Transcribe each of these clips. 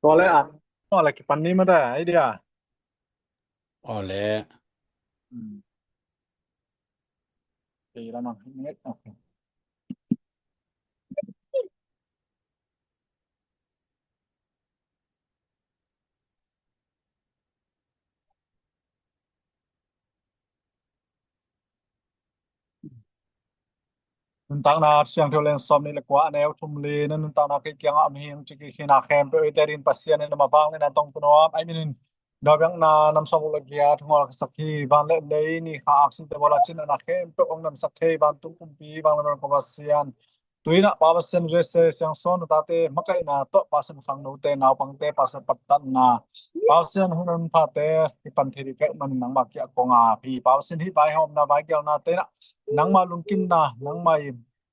Boleh ah. Oh, lagi pandai mah dah idea. Oleh Okay, lama. Ingat. Okay. Tentang na siang thulen som ni lekwa ne thum le nan tentang na ke kyang am hi chi ki khina khem pe terin pasien ne ma bang ne na tong puno ai min da bang na nam som la gya thong sakhi ban le le ni kha aksin te bola chin na khem pe ong nam sakhe ban tum kum pi bang na ko pasian tuina pa pasien je se siang son ta te makai na to pasen sang no te naw pang te pasen patan na pasien hunan pha te pan thiri ke man nang ma kya ko nga pi pasien hi bai hom na bai gyal na te na nang ma lungkin na nang mai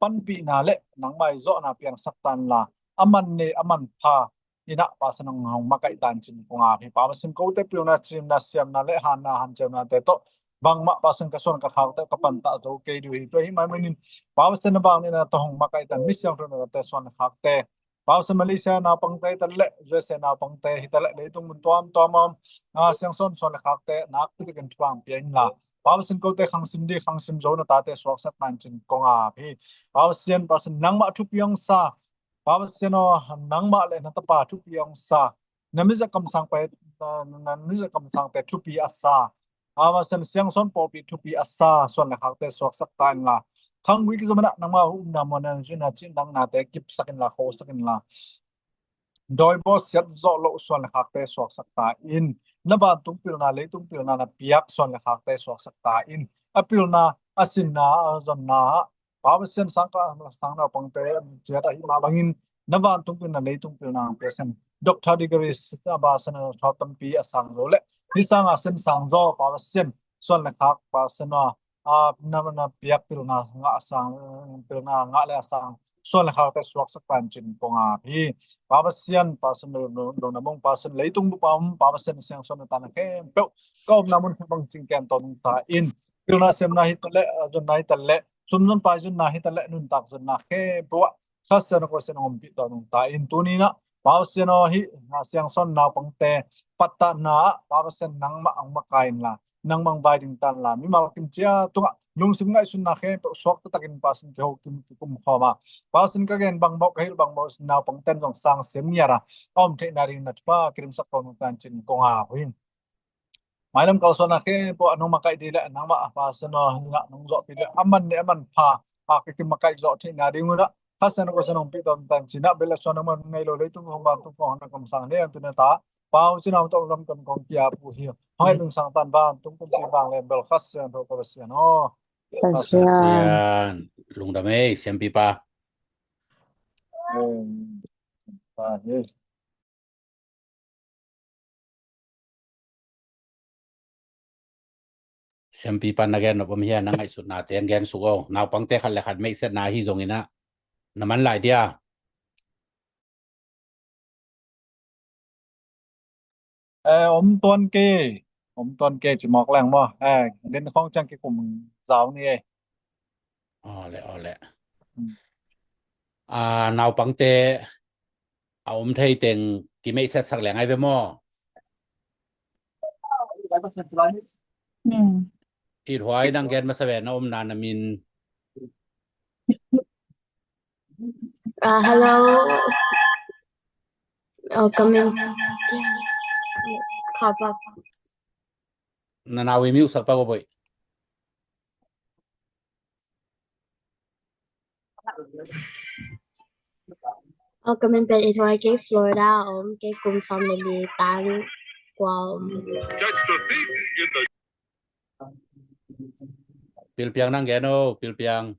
pan pi na le nang mai zo na piang saktan la aman ne aman pha ina pasanong hong makai tan chin ko nga pi pasin ko te pyo na chin na siam na le han na han chem na te to bang ma pasan ka son ka khaw te ka pan ta zo ke du hi to hi mai manin pasin na bang ni na to hong makai tan misyang to na te son khak te pasin Malaysia na pang te ta le je se na pang te hi ta le tung mun tuam tomom siang son khak te nak pi kan twang pian la pasin ko te khang sim di khang sim zo na ta te swak sat tan chin ko nga pi pasin nang ma thu piang sa pasin no nang ma le na ta pa thu piang sa nami za kam sang pe nami za kam sang te thu pi asa pasin siang son po pi thu pi asa son la khak te swak sat tan la khang wi ki zo na nang ma hu na mo na jin na chin dang na te kip sakin la kho sakin la doi bo set zo lo son la khak te swak sat ta in na ba tung pil na le tung pil na piak son la khak te swak sat ta in apil na asin na zon na pasen sang ka sang na pang te je ta hi ma bangin na ba tung pil na le tung pil na pesen doctor degree sa ba san thotam pi asang lo le ni sang asin sang zo pasen son la khak pasen na na piak pil na nga sang pil na nga le sang son la khak te swak sat pan chin ko nga phi pasen pasen no na mong pasen leitung bu pam pasen siang son ta na ke pe ko namun bang ching ken ton ta in pilna sem na hitale jon na hitale sumnon pa jon na hitale nun tak jon na ke bua khasana ko sen om pi ton ta in tunina pasen hi na siang son na pangte patta na pasen nang ma ang makain la nang mang bai ding tan la mi ma kim chia tunga lung sim ngai sun na ke sok ta takin pasen ke ho kim kum khoma pasen ka gen bang bok hil bang bok na pangten jong sang sem yara om the na rin na pa krim sak kon tan chin ko nga hin Mainam kau sona ke po anong makai dila nang ma pa sono nga nong zo pila aman ne aman pa ke makai zo thi na ri ngura hasan ko sono pi ton tan sina bela sono man ngai lo le tu hom ba tu ko na kam sang ne tu na ta pau sina to ram kan kong pia pu hi hai lung sang tan ba tung kum pi bang le bel khas san to ko sia no Kasian lung damai siam pi pa pa ye siam pi pa na gen no pom hian na ngai sut na ten gen su go naw pang te khan le khat mai set na hi zong ina naman lai dia om ton ke chi mok lang mo den khong chang ke kum zau ni ole naw pang te om thei teng ki mai set sak le ngai ve mo i hwai dang gen ma sawe na om na na min Hello. Coming. Khapa. na na we music pa boy Coming pe itwa ke Florida ke kum som le tan kwa Catch the thief in the pil piang nang gen no pil piang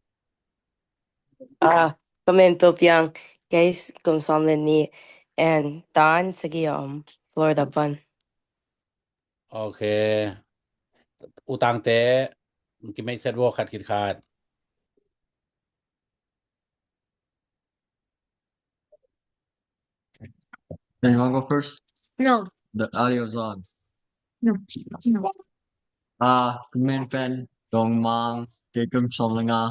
Coming pil piang guys kum som le ni and tan sagi Florida pan okay utang te ki mai set wo khat kit khat Then you want to go first? No. The audio's on. No. Min fan dong mang ke kum som la nga.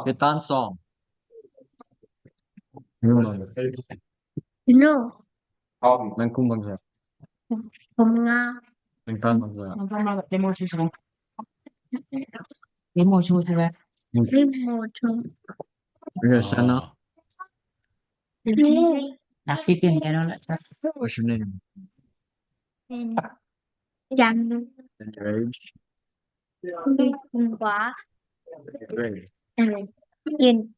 ke tan som No nang kum bangsa không nga nang tan bangsa Demo chu thế vậy? remote okay sana Đặt phi tiền cái nó lại chắc. what's your name chẳng and your age không quá grade nhìn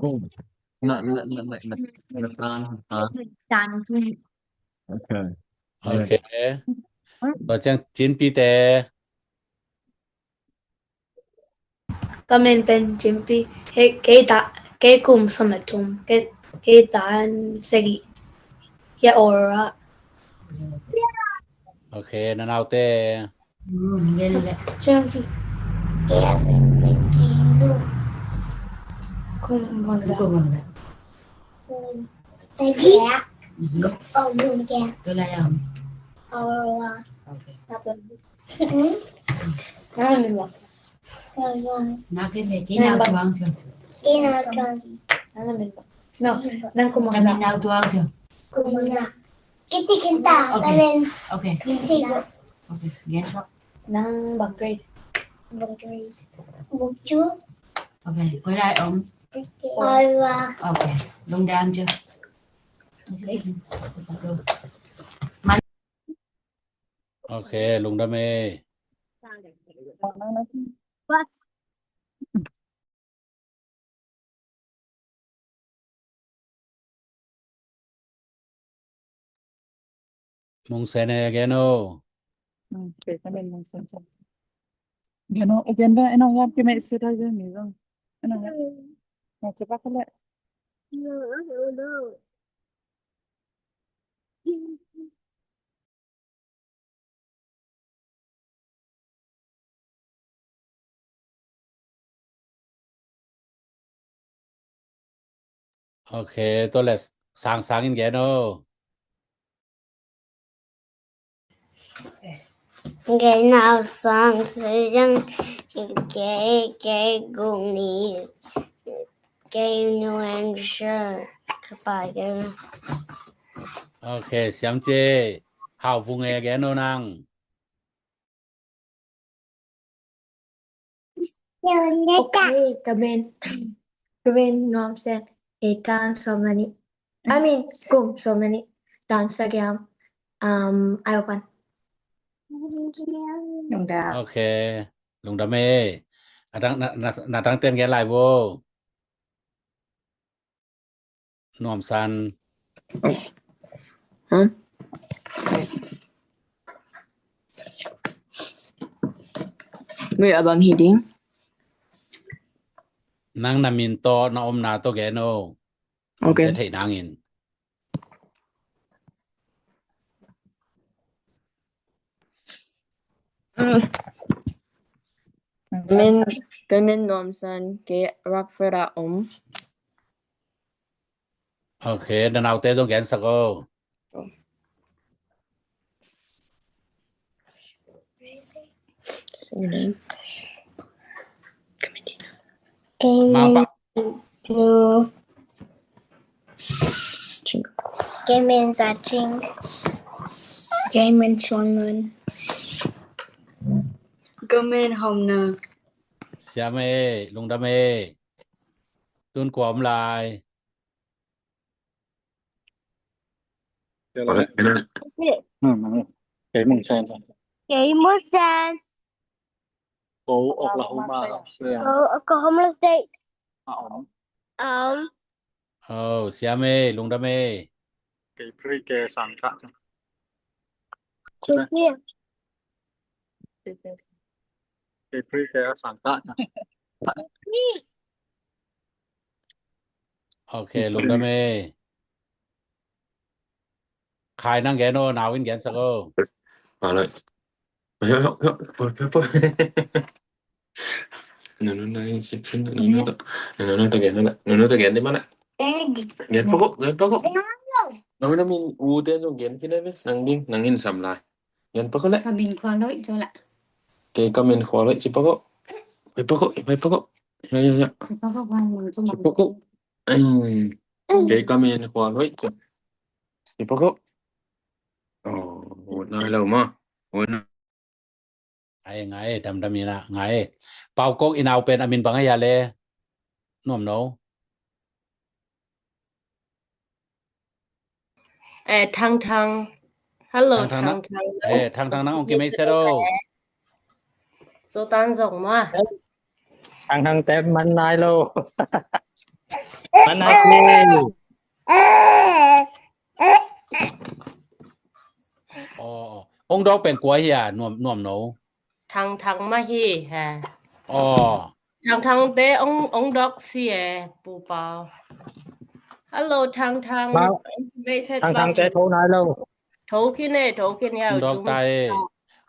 boom na tan tàn okay โอเคตัวจังจินปีแต่ ก็มันเป็นจิมปีเกกุมสมัตุมเกตานเซกิยาออระ โอเคนั่นเอาแต่ Nghe lại. ใช่สิ คุมมัน Cứ cùng mình vậy. Thank you. Oh, you can. Tôi lại không? Oh, Ok. นั่นเป็นแบบ Nào cái này chỉ nào tôi ăn chưa? inakan. นั่นเป็นแบบเนาะนั่นคุม Cái mình nào tôi ăn chưa? Kumuna. Kitty kinta. Okay. Tarin. Ok. Kitty go. Ok. Nghe sao? นั่งบักเกรด Bagay. Bukchu. Ok. Quay lại ông. Alwa. Ok. Lông đam chưa? โอเคลุงดะเม What? มุงเซเนแกโน Okay, kan din mong sense. Gano, again ba, ano nga, kaya isira yun, yun. Ano nga, nagsipa ka lang. No, I don't know. โอเคตัวแหละสางอินแกโน Cái nào sang sẽ rằng cái gồm ní cái New Hampshire các bạn cái โอเคเสียมเจเฮาฟุงเอแกโนนัง โอเค ก็เป็นนอมเซนเอตานสมนิI mean กุมสมนิตานสักยามไอโอปัน ลงดา โอเคลุงดะเมอะดังนาตั้งเต้นแกหลายโวนอมซัน Người ở bằng hỉ đính. นางนามินโตนอมนาโตแกโน โอเค เทนางอิน Min Nomsan ke Rockford om. โอเคดันเอาเต้ต้องแกนสักโอ Say your name. มาปะ Blue Game in Zaching Game in Chonman ก็เป็นโฮมเนอร์ เสียเมลุงดะเมตุนกวมลาย Cái mong sen thôi. Cái Musan Go Oklahoma, Australia. Go Oklahoma State Ổn. โอ้เสียเมลุงดะเม Cái pre cái sang cả. Chú kia Cái pre cái sang cả. โอเคลุงดะเมขายนั่งแกโนนาวินแกนสักโอ 好了，不，能行，能给那了，能给那么了，给不过，能มีอูเดนต้องเขียนที่ได้มั้ยนางนิ่งสำลายเขียนปะก็แล้ว Và mình khoan lỗi cho lại. que cambien de jugador, si poco, muy poco, ya. Si poco, que cambien de jugador, si poco. Oh, no lo más. Bueno. ไงดำๆนี่นะไงเป่ากกอีนาวเป็นอามินบังให้ยาเลน่วมโนทาง Hello ทาง ทาง ทางนังองกิไม่เซโด โซตันส่งมา ทางเต็มมันนายโล มันนายนี่ อ๋อองดอกเป็นกัวเฮียน่วมโนทางมาฮีฮะ อ๋อทางเตองดอกเสียปูเปา Hello ทางไม่ใช่ ทางเต็มโทนายโล โทกินเนโทกินยาว ดอกไต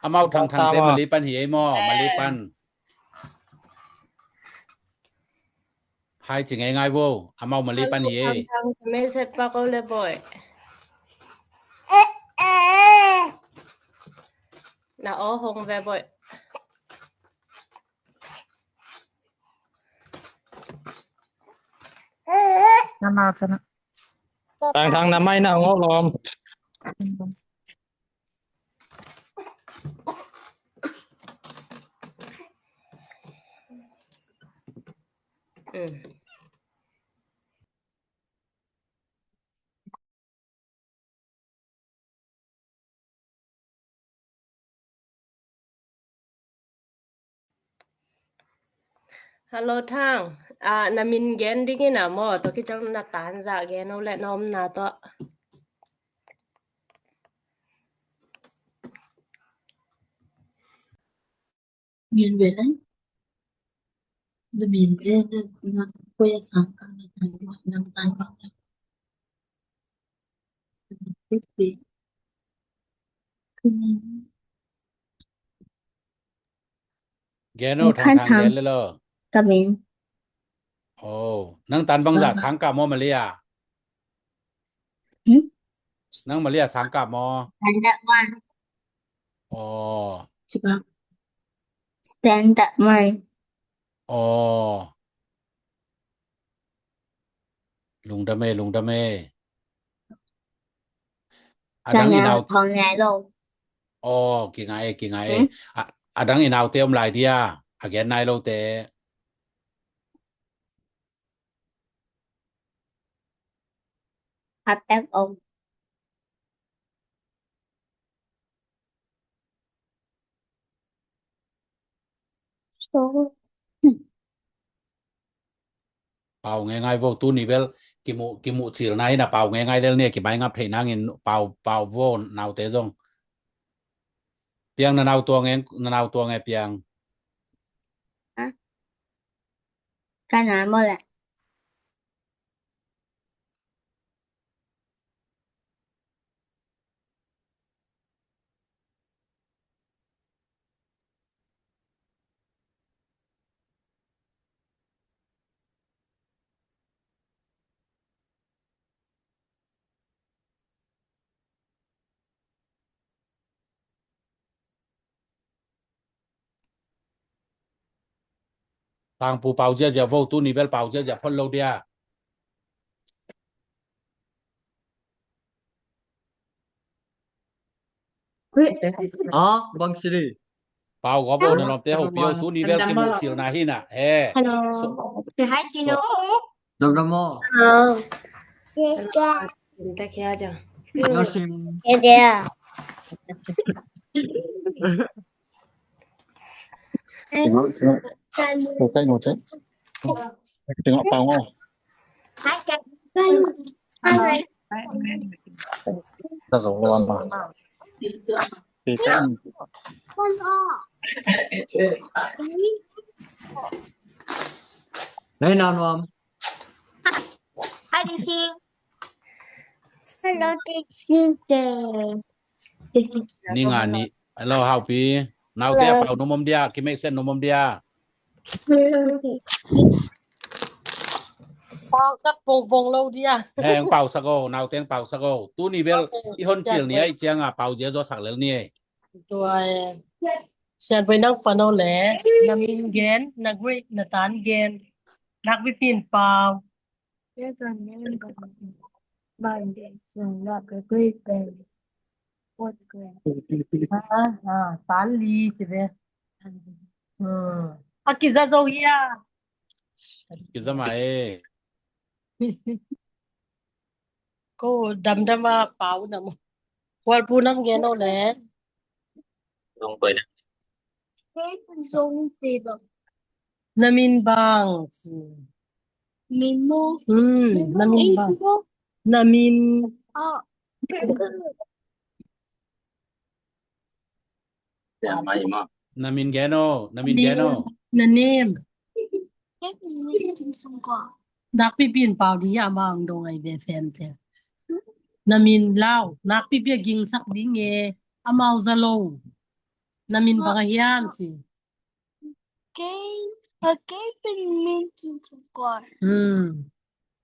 อาเมาทางเตมะลิปันหีไอ้หม้อมะลิปันให้จิงง่ายๆโว้อาเมามะลิปันหีทางไม่ใช่ปากเลยบ่อยน่ะอ๋อหงแวบ่อยน้ำมาจะนะทางน้ำไม่น่างอลอมฮัลโหลทางนามินเกนดิกินะหมอตอกิจังนาตานจะแกนเอาและน้อมนาตอBienvenido. De bienvenido na kuya sangka na tayo ng tayo. Pipi.แกโนทางแกนเลยเหรอ Kamin. โอ้นังตันบังจะสังกะมอมะลิอ่ะนังมะลิอ่ะสังกะมอ Stand up one. อ๋อ Diba? Stand up one. อ๋อลุงดะเมอะดังอีนาว Thong ngày luôn. อ๋อกี่ไงอะดังอีนาวเตมหลายเดียอะแกนนายโลเต Hợp tác ông. Số. เป่าง่ายๆโวตูนิเวลกิมุสิลไนนะเป่าง่ายๆแล้วเนี่ยกิบายงับเพนางอินเป่าโวนาวเตซงเปียงนาวตัวไงเปียง Cái nào mới là. ทางปูเป่าเจะโวตูนิเวลเป่าเจะพ่นโลเดีย บังสิริ เป่าก็โวนลอมเตโหเปียวตูนิเวลกิมุสิลนาหิน่ะเฮ Hello. Thì hai chị nó. ดอกน้ำมอ แต่แค่จัง น้ำซิม Kìa kìa. Một cái ngồi chết. Tiếng họ bao ngon. Hai cái. Ta rủ luôn mà. Thì cái Con o. ได้นานวม Hai đi chi. Hello teacher. นี่งานนี้เราเฮาปีนาวเตเป่านมมเดียกิเมกเส้นนมมเดีย ปอกสักปงโลเดีย แฮงเป่าสะโกนาวเตงเป่าสะโกตูนิเวลอีหนจิลเนี่ยอีเจียงอ่ะเป่าเจโซสักแล้วนี่ ตัว ฉันไปนั่งปานเอาแหละนามินแกนนักวินาตานแกนนักวิปีนเปล่า ตานลีจิเวaqui já dou ia กิสมัย ก็ดำมาเปล่าดำควรผู้นำแกนเอาแหละ ลงไปนะ นามินบางนามินบางนามิน แต่ไม่มาก นามินแกโนนามินแกโน นาเนมนักปีปีนเปล่าดีอย่ามาดงไอ้เบฟเอ็มเตนามินลาวนักปีปีกิงสักดิ้งอามาอุซาโลนามินบางยามจิ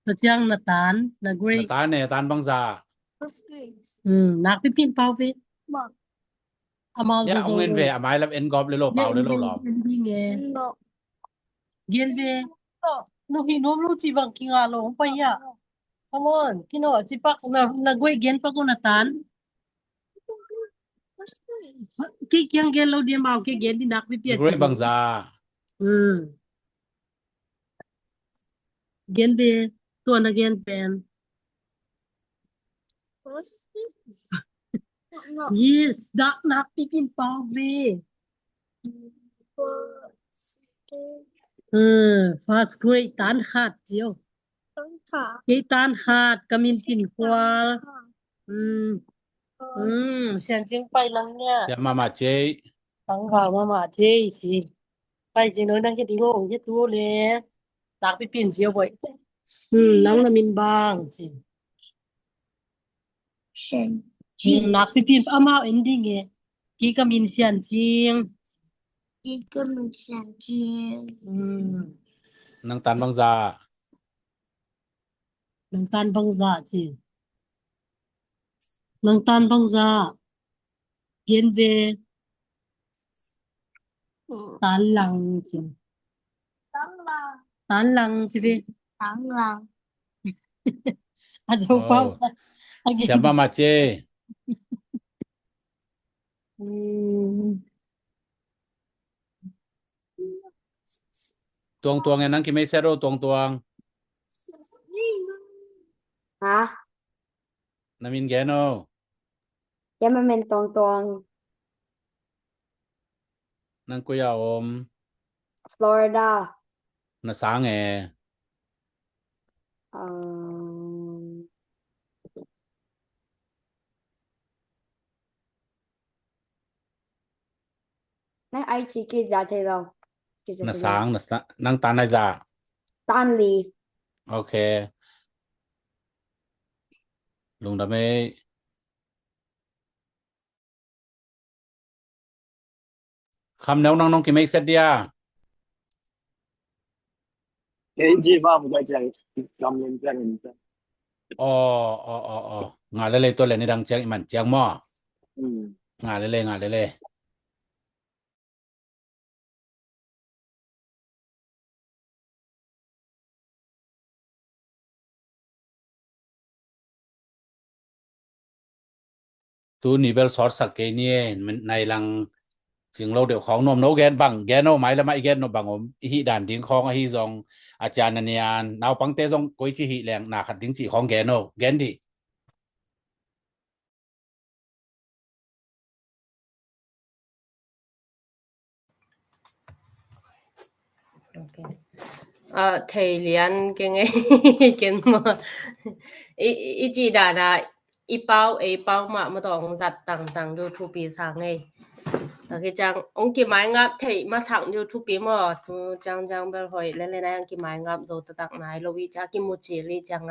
ตัวจังนาตานนาเกร นาตานเนี่ยตานบังซา นักปีปีนเปล่าไปอามาอุ อย่า ซา เอา โล เงินเวอามายรับเอ็นกอบเลยโลเปล่าเลยโลหลอม Gelbe. No hinom lu ti bang kingalo pa ya. Come on, kino ti pak na gwe gen pa ko natan. Ki kyang gelo dia mau ke gen di nak pi pia. เกรบังซา Gen be to na gen pen. Yes, dak nak pi pin pau be. Fast grade tan khat jiu. Ke tan khat kamin kin kwal. ฉันจึงไปลังเนี่ย จะมาเจ ตั้งข่าวมาเจจีไปจริงๆนั่งคิดดีโง่ยึดตัวเลยตากไปปีนเจียวบ่อยนั่งนามินบางจีนักไปปีนอามาเอนดิ้งกีกามินเซียนจิง นางตันบังซา นังตันบังซาจีนังตันบังซาเกนเวตันลังจีตันลังจีเวอาจจะเปล่า จะมาเจตวงไงนังกิไม่เซโรตวงฮะ นามินแกโน yaมันเป็นตรง นังกุยาอม Florida นาสางแง นั่นไอชีกิจาเทเรา นาสางนางตันไอซา ตันลี โอเคลุงดาเมคำแนวน้องกิไม่เซตเดีย KG ว่าผมจะจำเงินกัน อ๋องานเลยตัวเลยในดังเจียงมันเจียงหม้องานเลยตัวนี้เบลสอดสักเกนี่มันในลังสิ่งเราเดี๋ยวของนมโนแกนบังแกนเอาไม้ละมาอีแกนนบังผมอีด่านทิ้งของอีซองอาจารย์นันยานนาวปังเตซองก้อยจิหิแรงหนาขัดทิ้งสิของแกนเอาแกนดิ thầy liền cái nghe cái mà ý chỉ đã là ý bao mà tổng giặt tặng YouTube sang này cái trang ông kia máy ngáp thầy mà sang YouTube mà trang bên hỏi lên này kia máy ngáp rồi tặng này lo vi cha kia một chỉ li trang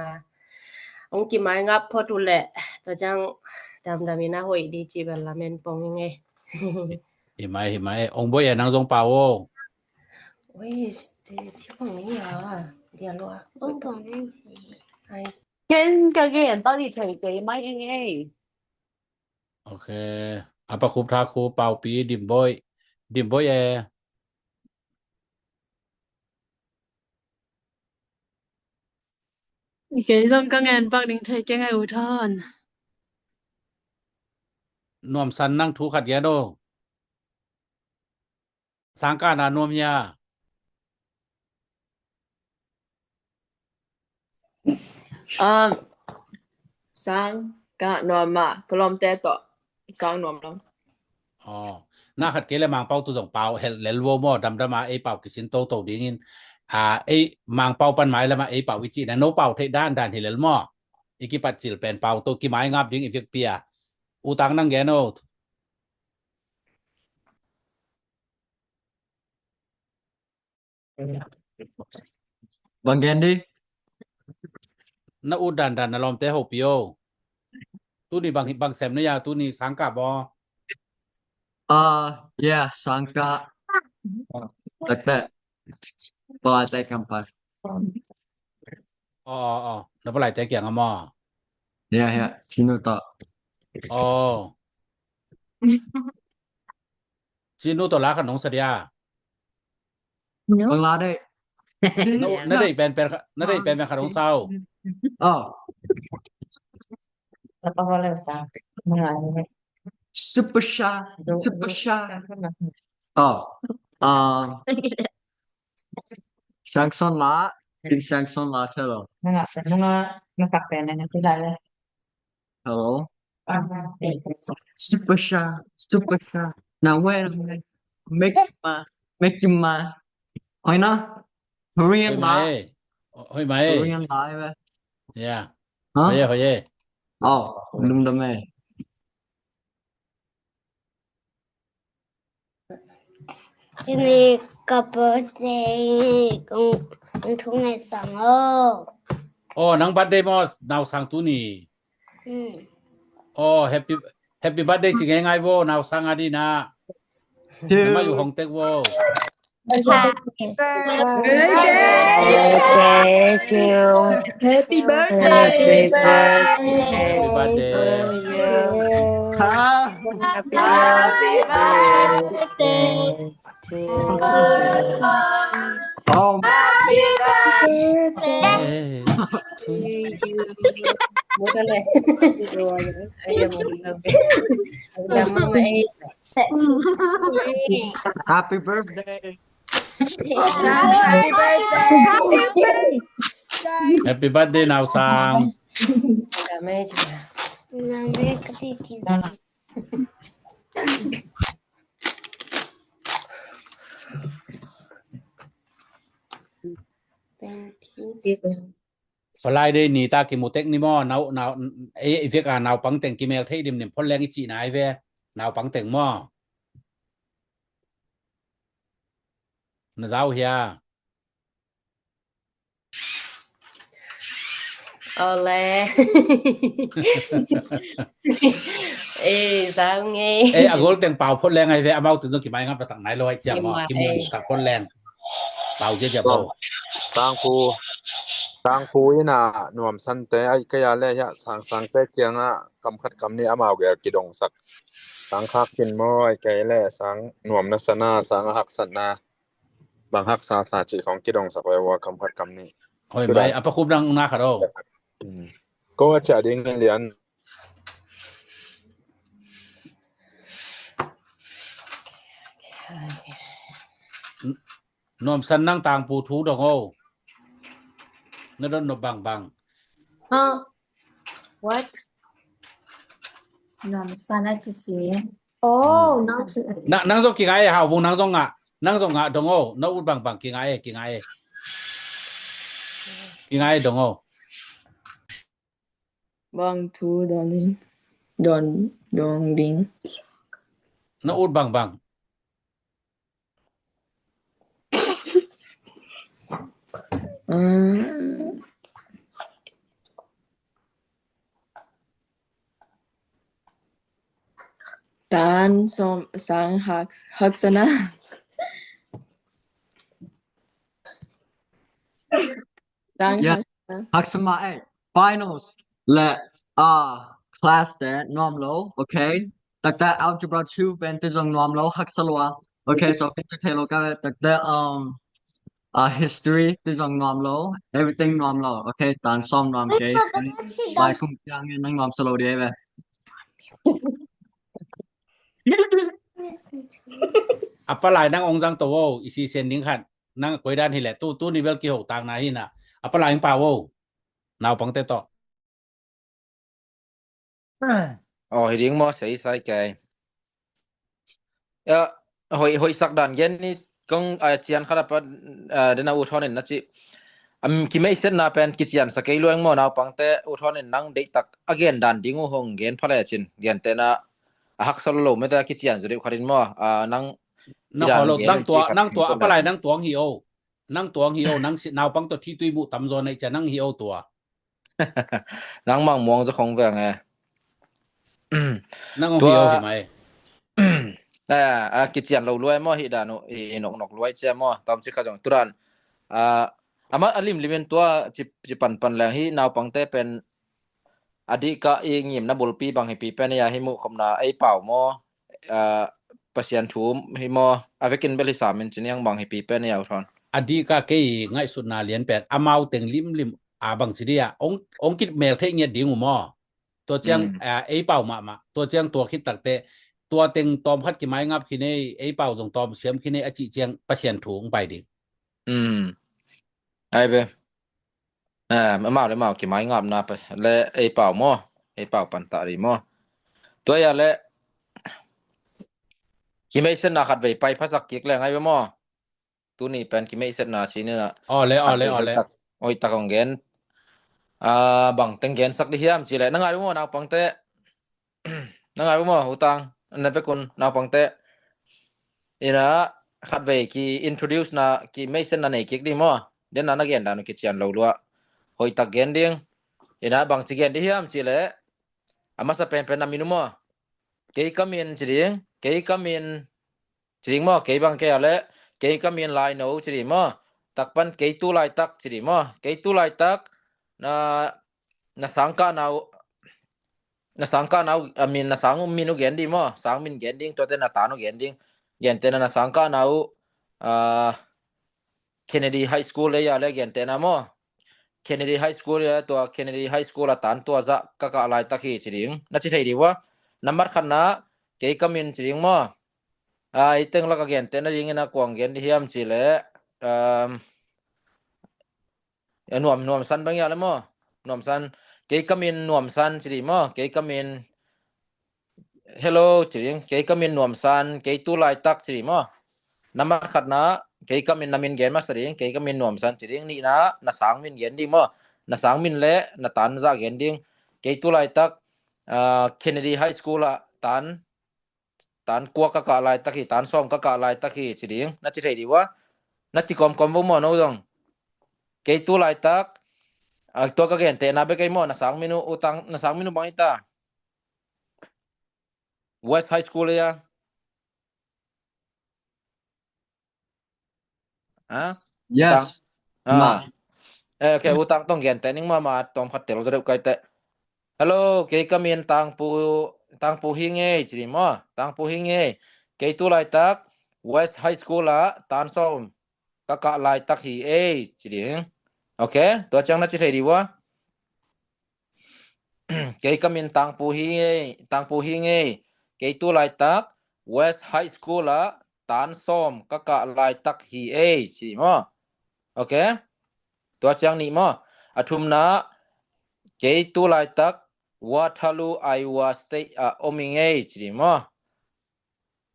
ông kia máy ngáp phật tu lệ tao trang đam ina hỏi đi chỉ bên là men pong nghe Hi mai ông boy nang dong pao ôi thiếu bằng mấy à điền luôn ông bằng ấy cái人當你隨地咪嘅 โอเคapa kup tha ku pao pi dim boy ดิมบ่เอ cái dòng các ngàn bác đình thầy cái ngày ủ thon นวมสันนั่งถูขัดแยโดสังกานานวมยา sang ka norma kolom te to sang nom long อ๋อนาขัดเกลมังเป้าตุจงเป้าเฮลเลลโวมอดำดมาเอเป้ากิสินโตโตดีงินเอมังเป้าปันหมายละมาเอเป้าวิจินะโนเป้าเทด้านเฮลเลลมออีกิปัดจิลเป็นเป้าโตกิหมายงับดิงอีเฟกเปียอุตังนังแกโน Bang Gandhi na udan dan na lom te hopio tu ni bang sem na ya tu ni sangka bo yeah Sangka like that but I can pass อ๋อna palai te kyang mo yeah Chinu to อ๋อ Chinu to la khanong sadia Bangladesh na dei ben khanong sao apa boleh sang super sha Samson la in Samson la hello nggak pena tidak lah hello super sha now when make ma hoi na Korean la hoi mai Korean la yeah hoye num da me Ini birthday con thu ngày sáng nang birthday mo naw sang tu ni happy birthday chi ngai wo naw sang adi na ma yu hong tek wo Happy birthday to happy birthday happy birthday happy birthday to happy birthday to you bukan ya ya mungkin mama happy birthday happy birthday naw sang dame juga Name kecil Friday ni ta ki mutek ni mo naw e vek naw pang teng ki mel thei dim nim phol leng chi nai ve naw pang teng mo na zau hia oleh sao nghe agol teng pau phol leng ai ve amau tu ki mai ngam ta tang nai loi chiam mo ki mun sak phol leng pau je ja bo tang pu ina nuam san te ai ka ya le ya sang te kyang a kam khat kam ni amau ge ki dong sak sang khak kin mo ai ke le sang nuam na sana sang hak sanaบางฮักษาศาสตร์ของกิดองสักไว้ว่าคำพัดคำนี้โอ้ยไม่อะปะคุบดังนาคาโดก็จะดิ้งเรียนนอมสันนั่งต่างปูทูดองโอ้นดนนบังบังwhat น้ำสันอาจิสินั่งต้องกี่ไงหาวงนั่งต้องนั่งตรงดงโอ้นอุดบังกี่ไงดงโอ้บางทูดอนดิงนอุดบังตานสมสังฮักษณะHaksama finals let class that normal okay tak algebra 2 ben tizong normal haksalwa Okay, so picture telo ka the history ti jong nom lo everything nom lo okay tan som nom ke bai kum kyang nang nom solo de ba Apalai nang ong jang to wo isi sen ning khat nang koi dan hi le tu ni bel ki ho tang na hi na apalai pa wo naw pang te to hi ding mo sei sai kai hoi sak dan gen ni kong chian khara pa de na u thonin na chi ki mai sen na pen ki chian sa kai luang mo naw pang te u thonin nang de tak again dan ding u hong gen phale chin gen te na hak solo me ta ki chian zuri kharin mo nang na holo nang tua apalai nang tuang hi o nang tuang hi o nang naw pang to thi tui bu tam zo nei cha nang hi o tua nang mang mong za khong ve nge nang hi o hi mai ki chian lo luai mo hi da no nok luai che mo tam chi kha jong turan ama alim limen tua chi pan lang hi naw pang te pen adika ngim na bul pi bang hi pi pen ya hi mu khomna ai pau mo pasien thum hi mo avekin beli samin chinyang bang hi pi pen ya thon adika ke ngai sut na lian pet amau teng lim bang sidia ong kit mel the nge ding mo to chang ai pau ma to chang to khit tak teตัวเต็งตอมคัดกี่ไม้งับขี้นี่ไอ้เป่าตรงตอมเสียมขี้นี่อจิเจียงปะเสียนถุงไปดิไอ้เบมาเลยมากี่ไม้งับนะไปและไอ้เป่าหม้อไอ้เป่าปันตาริหม้อตัวอย่าและกี่ไม่เส้นนาขัดไว้ไปภาษาเกียกแรงไอ้หม้อตัวนี้เป็นกี่ไม่เส้นนาชีเนื้ออ๋อเลยโอ้ยตะกองเกนบังเต็งเกนสักดิเฮียมสิแหละนังไงหม้อนาปังเตนังไงหม้อหูตังอันนั้นเป็นคนนาปังเตนะขัดไว้กี่ introduce นะกี่ไม่เส้นนาไหนเกียกดิหม้อเดี๋ยวนั้นนักเรียนดานุกิจยันเราลัวหอยตะเกนเดียงนะบางสิเกนดิเฮียมสิแหละอามาสเปนเป็นนามินุหม้อเกยกัมมินสิเดียงเกยกัมมินสิเดียงหม้อเกยบางแก่และเกยกัมมินลายโนสิเดียงหม้อตักปันเกยตูลายตักสิเดียงหม้อเกยตูลายตักna sangka nau amin na sang minu gending mo sang min gending to te na tanu gending gen te na sangka nau Kennedy High School le ya le gen te na mo Kennedy High School ya to Kennedy High School la tan to za ka ka lai ta khi chiring na chi thei di wa number khan na ke kamin chiring mo ai teng la ka gen te na ring na kwang gen di hiam chi le nuam san bang ya le mo nuam san ke kamin nuam san chi mo ke kamin hello chiring ke kamin nuam san ke tu lai tak chi mo number khat na ke kamin namin gen ma sering ke kamin nuam san chiring ni na sang min gen di mo na sang min le na tan za gen ding ke tu lai tak Kennedy High School la tan kwa ka lai tak hi tan som ka lai tak hi chiring na chi thei di wa na chi kom wo mo no dong ke tu lai tak to ka gen te na be kai mo na sang minu utang na sang minu bang ita West High School ya yes okay utang tong gen te ning ma tom khat tel zare kai te hello ke kamin tang pu hi nge chi mo tang pu hi nge ke tu lai tak West High School la tan som ka lai tak hi chi ding okay to chang na chi thei di wa ke kamin tang pu hi nge ke tu lai tak West High School la tan som ka lai tak hi chi mo okay to chang ni mo athum na ke tu lai tak Waterloo Iowa State oming chi mo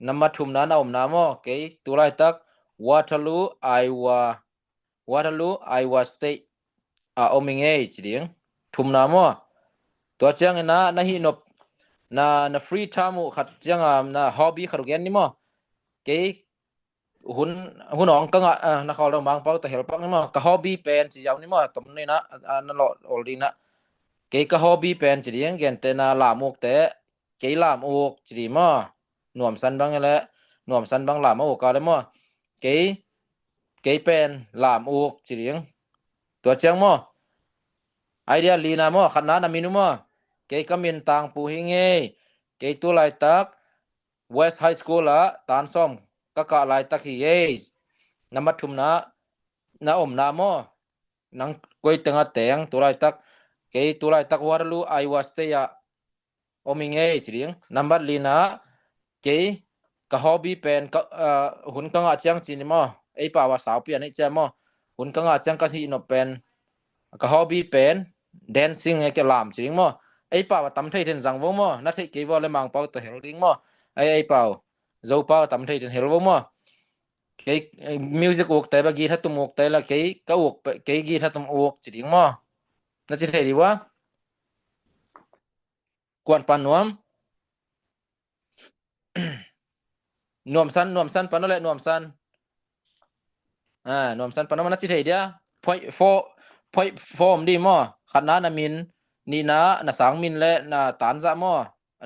namathum na na omna mo ke tu lai tak Waterloo Iowa State oming chi ding thum na mo to chang na hi nop na free time khat chang na hobby khat gen ni mo ke hun ong ka na khol dong bang pau ta help ni mo ka hobby pen chi jaw ni mo tom ni na lo olding na ke ka hobby pen chi ding gen te na la muk te ke lam ok chi mo nuam san bang le nuam san bang la mo ka le mo ke pen lam ok chi ding to chang mo idea lina mo khana na minu mo ke kamin tang pu hi nge ke tu lai tak West High School la tan som กะกะลายตักฮีเอนำมัดทุมนะนะอมนะมอนังกวยตังอะแตงตุลายตักเกตุลายตักวารลูไอวัสเตยะอมิงเอจิริงนัมบัดลีนะเกกะฮอบบีเป็นกะหุนกังอะจังจินิมอไอปาวาสาวเปียนี่แจมอหุนกังอะจังกะสิโนเป็นกะฮอบบีเป็นแดนซิ่งไอเกลามจิริงมอไอปาวาตำไทเทนจังวมอนัทเกวอเลมังเปาตะเฮลริงมอไอปาวโจปาวตำไทเทนเฮลวมอเกmusic อกแต่บะกีทัตุมอกแต่ละเกกะอกเกกีทัตุมอกจิริงมอนะจิเทดีวะกวนปันนวมนวมสันปานนั่นแหละนวมสันนวมสันปานนั้นนะจิเทเดีย point 4มดีมอขันนานะมินนี่นะนะสังมินและนะตานซะมอ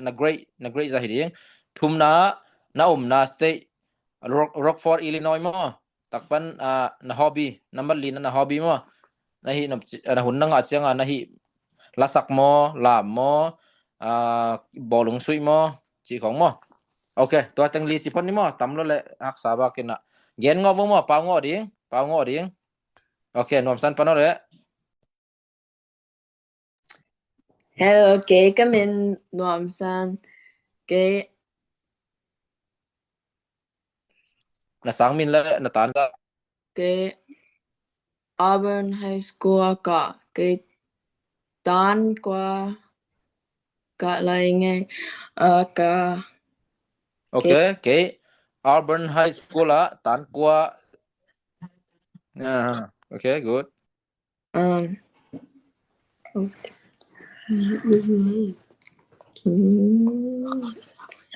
นะ great ซะหิดิงทุมนะอมนะสเตRockford Illinois มอตักปันนะ hobby นัมบัดลีนะ hobby มอนะหินะหุนนังอะเสียงนะหิละสักมอลามมอบอลงซุยมอจีของมอโอเคตัวตังลีสิพอนนี่มอตำแล้วแหละรักษาบากินน่ะเย็นงอวมอปาวงอดิงโอเคนวมสันปานนั่นแหละ Hello, cái mình Nam San cái นะสังมินและนะตานซะ cái Auburn High School cái tan qua lại nghe okay cái Auburn High School tan qua okay good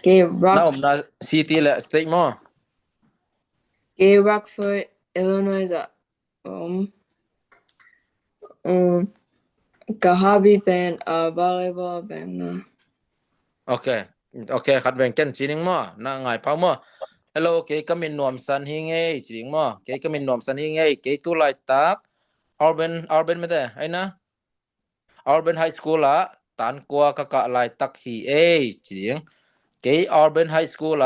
cái rock นะอมนะ city และ state มอ cái Rockford Illinois cái hobby band volleyball band โอเคขัดแบ่งกันจิริงมอนะง่ายพาวมอ hello เกกะมินนวมสันฮิงเอจิริงมอเกกะมินนวมสันฮิงเอเกตุไลตัก Auburn ไม่ได้ไอ้นะ Auburn High School ตันกัวกะกะไลตักฮีเอจิริงเก Auburn High School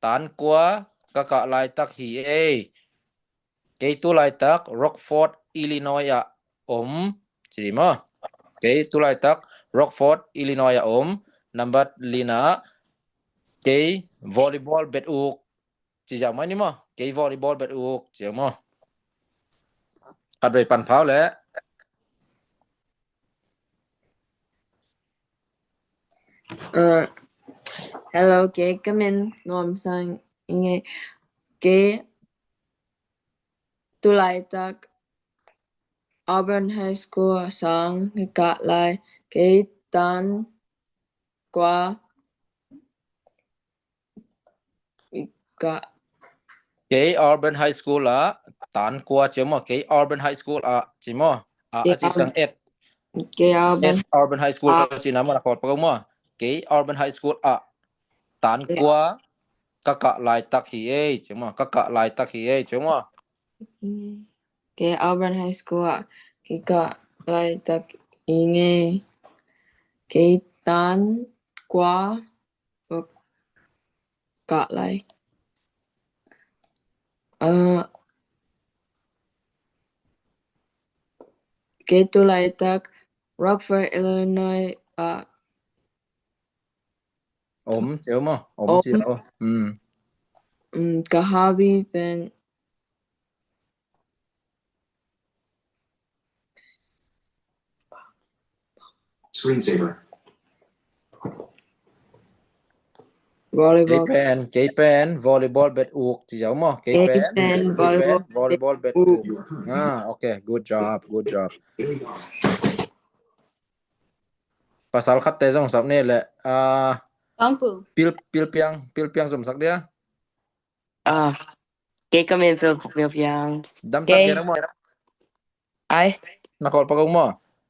ตันกัวกะกะไลตักฮีเอเกตุไลตัก Rockford Illinois จิริงมอเกตุไลตัก Rockford Illinois number lina ke volleyball bet uk chi jang mai ni mo ke volleyball bet uk chiang mo kad bei pan phao le hello ke kamen nom sang inge ke tulai tak Auburn High School sang ka lai ke tan qua ke Auburn High School tan kwa chiang mo ke Auburn High School chi mo chi chang ke Auburn High School chi na mo na khot pa mo ke Auburn High School tan kwa ka ka lai tak hi e chiang mo ka ka lai tak hi e chiang mo ke Auburn High School ke ka lai tak inge ke tan qua ka lai ke tu lai tak Rockford Illinois chiang mo chi ka hobby ben Screensaver. volleyball ke pen volleyball bet uk chi jaw mo ke pen volleyball bet uk okay good job pasal khat te jong sap ne le Kampu pil piang som sak dia ke kamen pil piang dam tak ge mo ai na kol pagong mo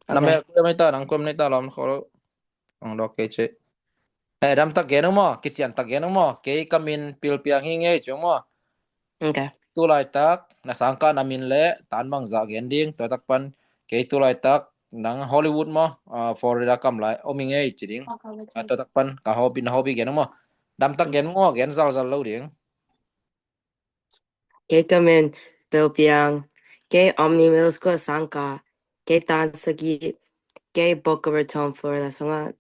na me ko mai ta nang kom nei ta lom khol ong dok ke che dam tak ge mo ki chian tak ge mo ke kamin pil piang hi nge chu mo okay tu lai tak na sangka na min le tan bang za gen ding to tak pan ke tu lai tak nang Hollywood mo Florida kam lai oming nge chiding to tak pan ka hobby gen mo dam tak gen mo gen zal lo ding Cái comment Bill Piang. Cái Omni Middle School Sangka. Cái Tan Sagi. Cái Boca Raton, Florida. Songa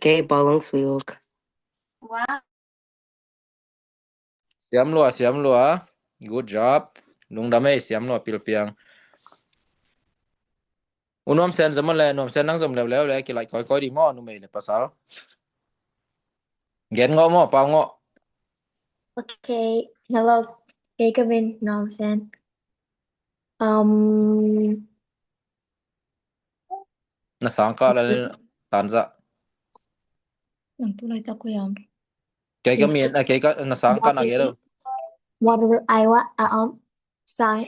cái Balong Swiuk. Wow. เสียมลัว good job ลุงดำให้เสียมลัวปิลเปียงอุนอมเซนสมแลนอมเซนนั่งสมแล้วแลกิไลก้อยๆดีมอนุเมเนี่ยภาษาเกนงอมอเปางอ Okay. Hello. Keikamin Nomsen. na sangka la tanza Nanti lai tak kuyam. kay kami kay ka na sangka na gero Waterloo, Iowa. Sang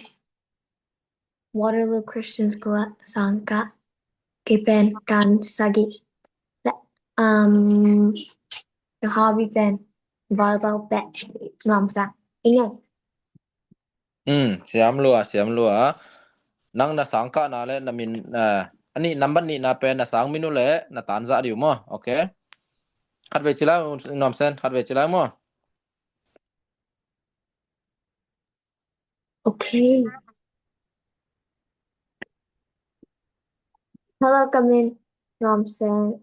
Waterloo Christian School Sangka. Kipen Tan Sagi. The hobby pen. Volleyball bet. Nomsa. Ingat. เสียมลัวนังna sangka na le na minอันนี้นัมบันนี่นะเป็นนะสังมินุเลยนะตันซะอยู่มั้ยโอเคคัดเวจิลานอมเซนคัดเวจิลามั้ย Okay. Hello, Kamin Nomsen.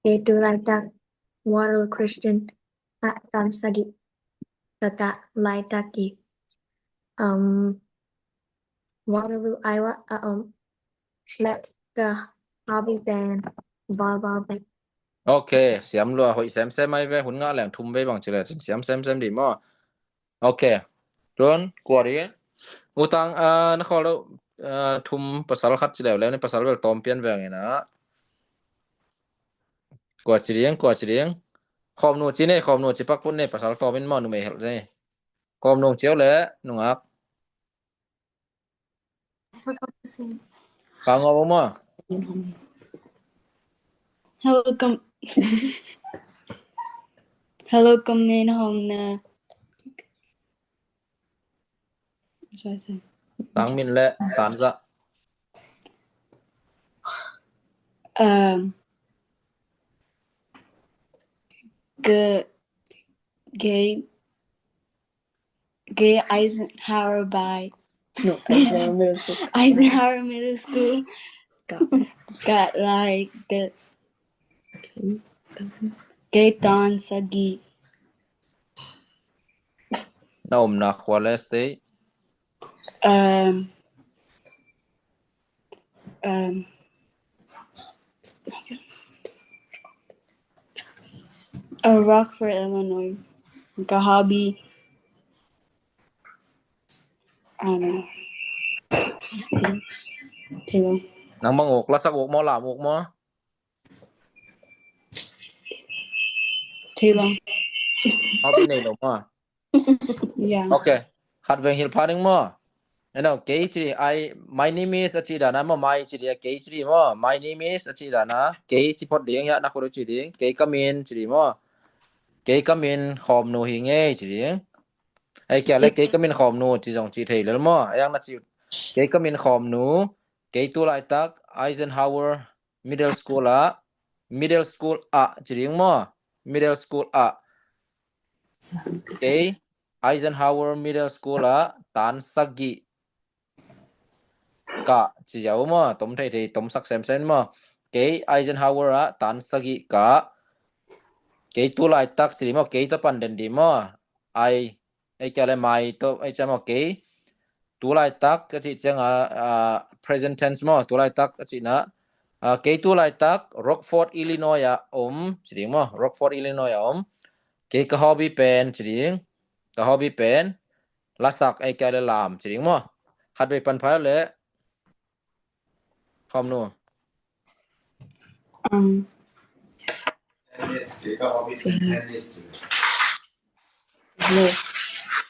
Itu Laitak Waterloo Christian Tan Sagi. Tata Laitaki. Waterloo, Iowa. Let the hobby band volleyball band. โอเคเสียมลัวหอยแซมๆไม่เว้หุ่นงาแหลงทุ่มไว้บังจิเลยเสียมแซมๆดีมั้ยโอเคโดนกว่าดิอุตังนครแล้วทุ่มภาษาคัดจิแล้วในภาษาเวลตอมเปลี่ยนแวงนะกว่าจิเรียงคอมโนจิเนคอมโนจิปักปุ่นในภาษาตอมเป็นมอนุเมเฮลนี่คอมโนเจียวแหละหนุ่งอักปางอบ่มั้ย Hello, Kamin home na. What should I say? ตังมินและตานซะGay Eisenhower Middle School got like the Gay Tan Sagi นอมนักควาเลสติRockford, Illinois. Hobby. I don't know. Taylor. นังบังอกละสักอกมอลามอกมอ Taylor. เอาไปไหนดอกมอ Yeah. Okay. ขัดเวงหิลพานึงมอKeitri, my name is Achidana, my chiri, Keitri mo. My name is Achidana. Keitri pot ding ya na kuro chiri. Kei kamin chiri mo. Kei kamin khom no hinge chiri. Ai kya le kei kamin khom no chi jong chi thei le mo. Yang na chi kei kamin khom no. Kei tu lai tak Eisenhower Middle School a chiri mo. Middle School a. Kei Eisenhower Middle School a Tan Sagi. Ka chi yaw mo tom thei tom sak sem sen mo ke Eisenhower a tan sagi ka ke tu lai tak chi mo ke ta pan den di mo ai ka le mai to ai cha mo ke tu lai tak chi chang present tense mo tu lai tak chi na ke tu lai tak Rockford Illinois chi mo Rockford Illinois ke ka hobby pen chi ka hobby pen la sak ai ka le lam chi mo khat be pan pha le Không nữa.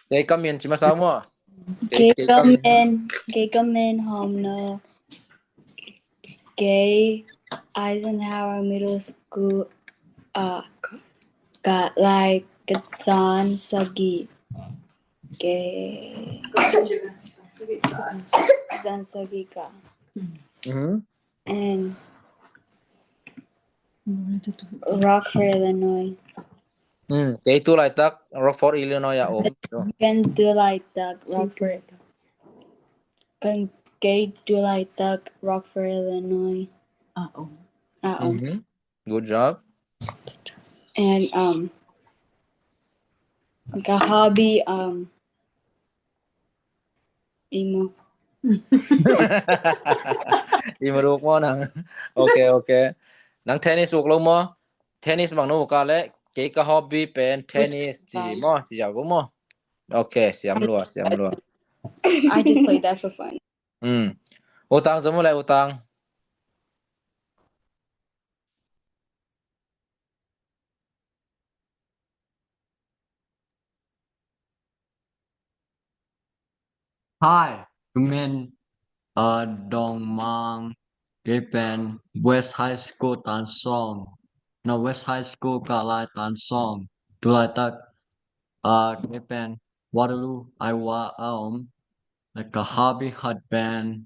Cái comment chỉ mà sao mà? Cái comment home no. Cái Eisenhower Middle School got like the Tan Sagi. Cái Tan Sagi ka. And Rockford, Illinois. เกตุไลตัก Rockford Illinois อ่ะKen Dulaitak Rockford. Ken Dulaitak Rockford Illinois. Good job. And Kahabi Imo. Imaruk mo nang. Okay. Nang tennis uk lo mo. Tennis bang no ka le ke ka hobby pen tennis ti mo ti ya mo. Okay, siam lua. I just played that for fun. Utang semua lai utang. Hi, Kumin Dong Mang Ke Pen West High School Tan Song. No West High School Ka Lai Tan Song. Tu Lai Tak Ke Pen Waterloo Iowa like a hobby hot band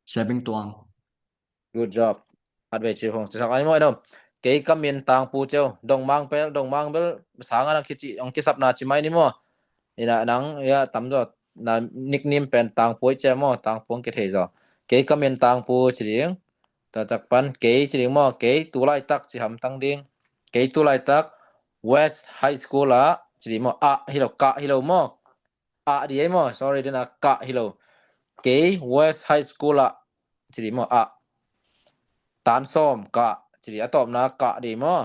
Sebing Tuang. Good job. Adve chi hong sa kai mo dom. Ke kamin tang pu cheu dong mang bel sang ana kichi ong kisap na chi mai ni mo. Ina nang ya tam do na nickname pen tang pu che mo tang pong ke the zo. Ke kamin tang pu chi ding. Ta tak pan ke chi ding mo ke tu lai tak chi ham tang ding. Ke tu lai tak West High School la chi ding mo hilo ka hilo mo. Di mo sorry dina ka hilo. Ke West High School la chi ding mo Tan som ka jadi atop na ka di mo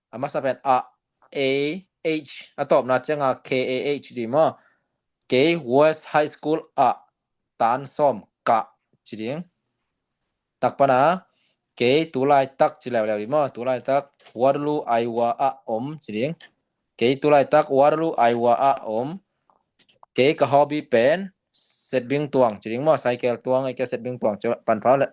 amas na pen h atop na changa kah di mo ke West High School tan som ka jadi tak pana ke tulai tak chilaw di mo tulai tak Waterloo Iowa jadi ke tulai tak Waterloo Iowa ke ka hobby pen set bing tuang jadi mo cycle tuang ke set bing tuang pan phao le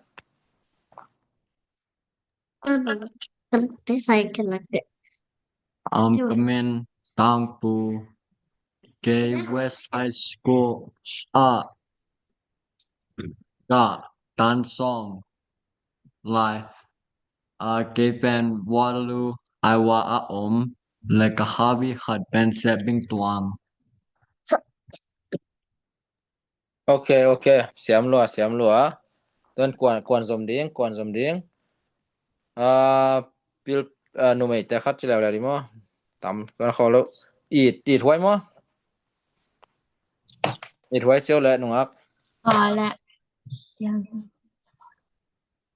Kumin Tang Pu Ke West High School Ka Tan Song Lai Ke Pen Waterloo Iowa like a hobby hot band Sebing Tuang. Okay. Siam lua. Tuan kuan som ding. Pil nu mai ta khat chilaw la di mo. Tam kan kho lo. Eat hwai mo. Eat hwai cheu le nungak. la yang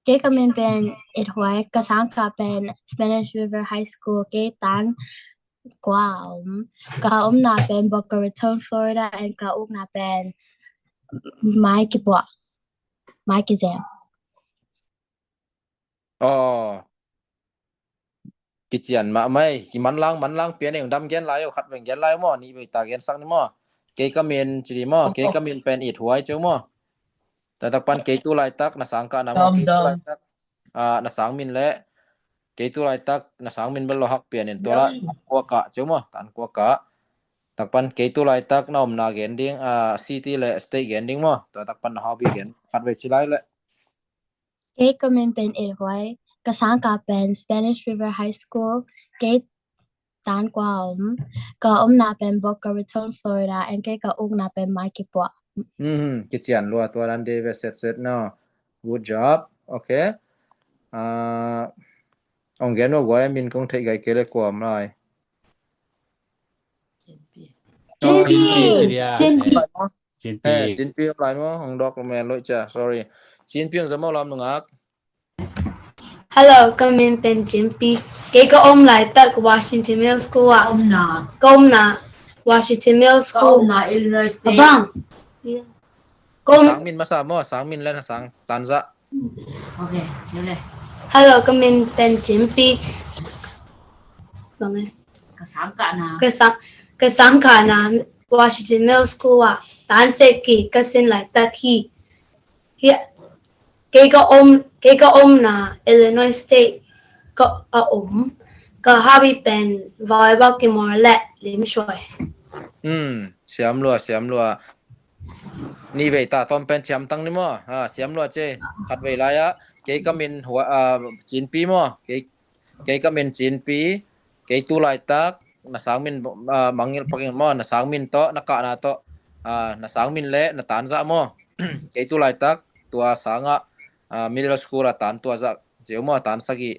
ke kamen pen it hwai ka sang ka pen Spanish River High School ke tan kwa ka na pen Boca Raton Florida and ka na pen Mike Zam. Kichian ma mai ki man lang pian eng dam gen lai khat wen gen lai mo ni be ta gen sak ni mo. Ke kamen chi mo ke kamen pen eat hwai cheu mo. Ta tak pan ke tu lai tak na sang ka na mo ke tu lai tak na sang min le ke tu lai tak na sang min bel lo hak pian en to la kwa ka cheu mo tan kwa ka tak pan ke tu lai tak na na gen ding city le state gen ding mo ta tak pan hobby gen khat we chi lai le ke kamen pen it hwai ka sang ka pen Spanish River High School ke tan kwa ka na pen Boca Raton Florida and ke ka na pen Mike Kichian lua to dan de we set no good job okay ong gen no goy min kong thei gai ke le kwam lai Chin pi lai mo ong dok men lo cha sorry Chin pi zamo lam ngak Hello, kamin pen Jimpy. Ke ka lai tak Washington Middle School na Washington Middle School na Illinois State. Abang. Sang min masa mo sang min le na sang tanza Okay, chale. Hello, kamin pen Jimpy. Bang Kasangka na Washington Middle School tan se ki kasin lai tak hi ke ka na Illinois State ka ka hobby pen volleyball ke more let lim shoi siam lua ni ve ta tom pen chiam tang ni mo siam lua che khat ve la ya ke kamin Chin pi mo ke kamin Chin pi ke tu lai tak na sang min mangil pakin mo na sang min to na ka na to na sang min le na tan za mo ke tu lai tak tua sanga middle school tan tua za jeu mo tan sagi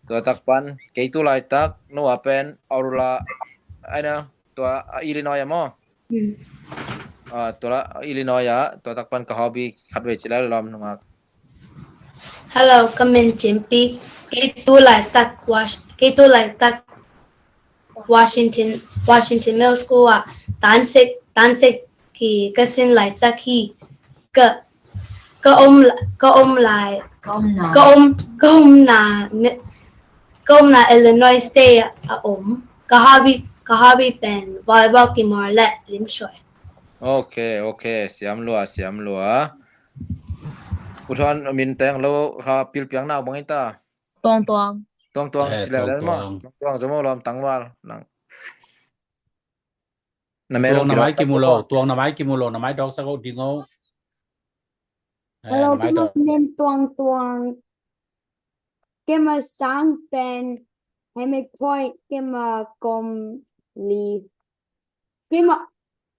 tua tak pan ke tu lai tak no apen aurula aina tua Illinois mo tua Illinois ya tua tak pan ka hobby khatwe chila lom ngak Hello, come in, Jimpy. Ke tu lai tak Washington Middle School tan sik ki ka sin lai tak hi ka om na Illinois State ka hobby pen volleyball ki more let lim shoy okay เสียมลัวอุทธรมินแตงแล้วคาปิลเปียงนาวบังไอ้ตาตวงสิแล้วมั้งตวงสมมุติตังวาลนังนะแม่ ตวงนะไม้กิมูโลตวงนะไม้กิมูโลนะไม้ดอกสะโกดิงโอเราเน้นตวงเกมสร้างเป็นให้ไม่พอยเกมกลมลีเ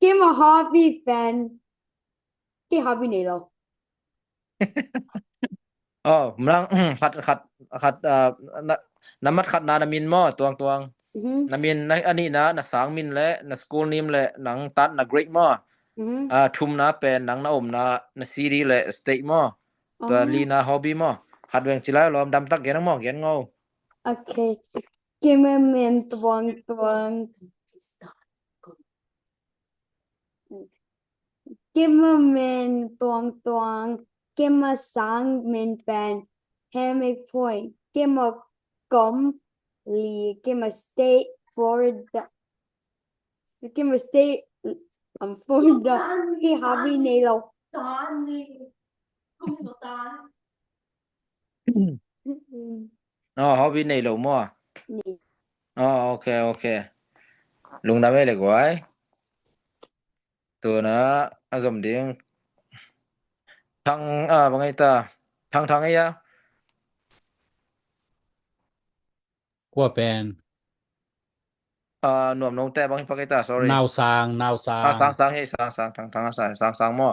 กมฮอบบี้เป็นเกมฮอบบี้นี่หรอมังขัดน้ำมัดขัดนามินมอตวงนามินในอันนี้นะสางมินและสกูลนิมและหนังตัดนะเกรกมอทุมนะเป็นหนังนะนะซีรีส์และสเต็กมอตัวลีนะฮอบบี้มอขัดเวงจิลายลอมดำตักแกนมอแกนงอโอเคเกมเมนตวงเกมเมนตวงเกมสร้างเมนเป็นให้ไม่พอยเกมกลมลีเกมstate Florida เกม state Florida ที่ฮอบบี้นี่หรอตอนนี้กุมตาฮอบบี้นี่หรอมอโอเคลุงดำไม่เลยกว่าตัวนะอาสมดิงทางบังไอ้ตาทางไอ้ยะกว่าเป็นหน่วมนงแต่บังไอ้ตา sorry นาวสางสางให้สางทางสางหม้อ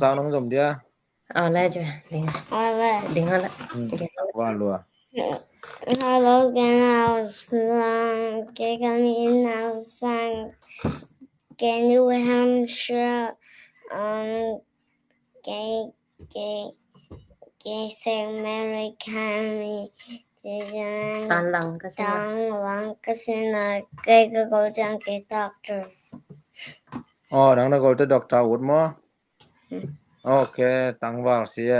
สางน้องสมเดียแล้วจ้ะดึงเอาละว่าลัวHello, New Hampshire, St. Mary County, ตานหลังก็สินะก็จังdoctor ดังนะก็จะด็อกเตอร์วุฒิมอโอเคตังว่าเสีย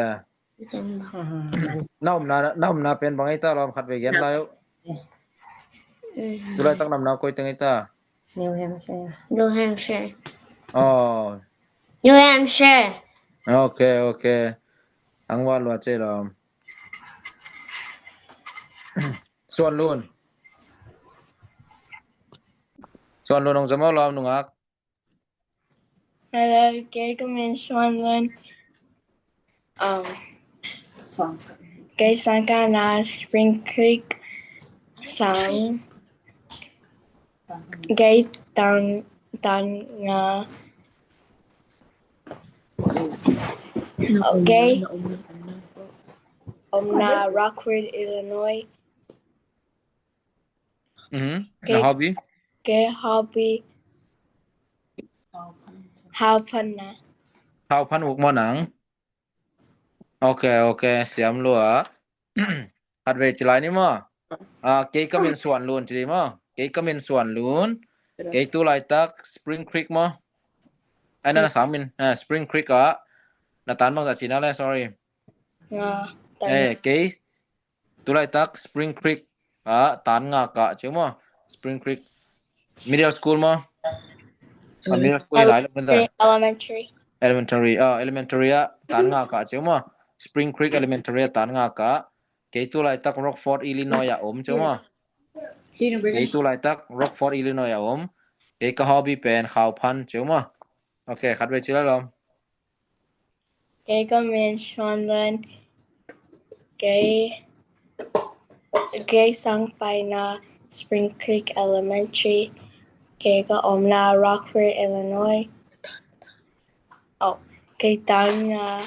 น้ำนาเป็นบังไอ้ตาลอมขัดไปเย็นแล้วดูแลตักน้ำนาคุยตังไอ้ตา New Hampshire New Hampshire โอเคตังว่าลัวเจลอมส่วนลุนน้องจะมาลอมนุงัก Hello, come in, Swanland. Gay Sankana, Spring Creek, Sang, Gay Tang, Gay, Rockford, Illinois. Hobby? Gay Hobby. How pan หมอหนังโอเคเสียมลัวหัดเวจิลายนี่มอเกยก็เป็นส่วนลูนจิมอเกยก็เป็นส่วนลูนเกยตุลายตัก Spring Creek มออันนั้นสามมินSpring Creek อ่ะนาตานบางจากจีน่าเลย sorry เกยตุลายตัก Spring Creek ตานงากะเจ้ามอ Spring Creek Middle School มอMiddle School หลายมันElementary ตานงากะเจ้ามอ Spring Creek Elementary ตานงากะเกยตุลายตัก Rockford Illinois อ่ะเจ้ามอเกยตุลายตัก Rockford Illinois อ่ะเกยก็ฮอบบี้เป็นข่าวพันเจ้ามอโอเคคัดไว้ชื่อแล้วลอมเกยก็เป็น Swanland เกย Gay sang by na Spring Creek Elementary. Gay ga omna Rockford, Illinois. Oh, gay tang na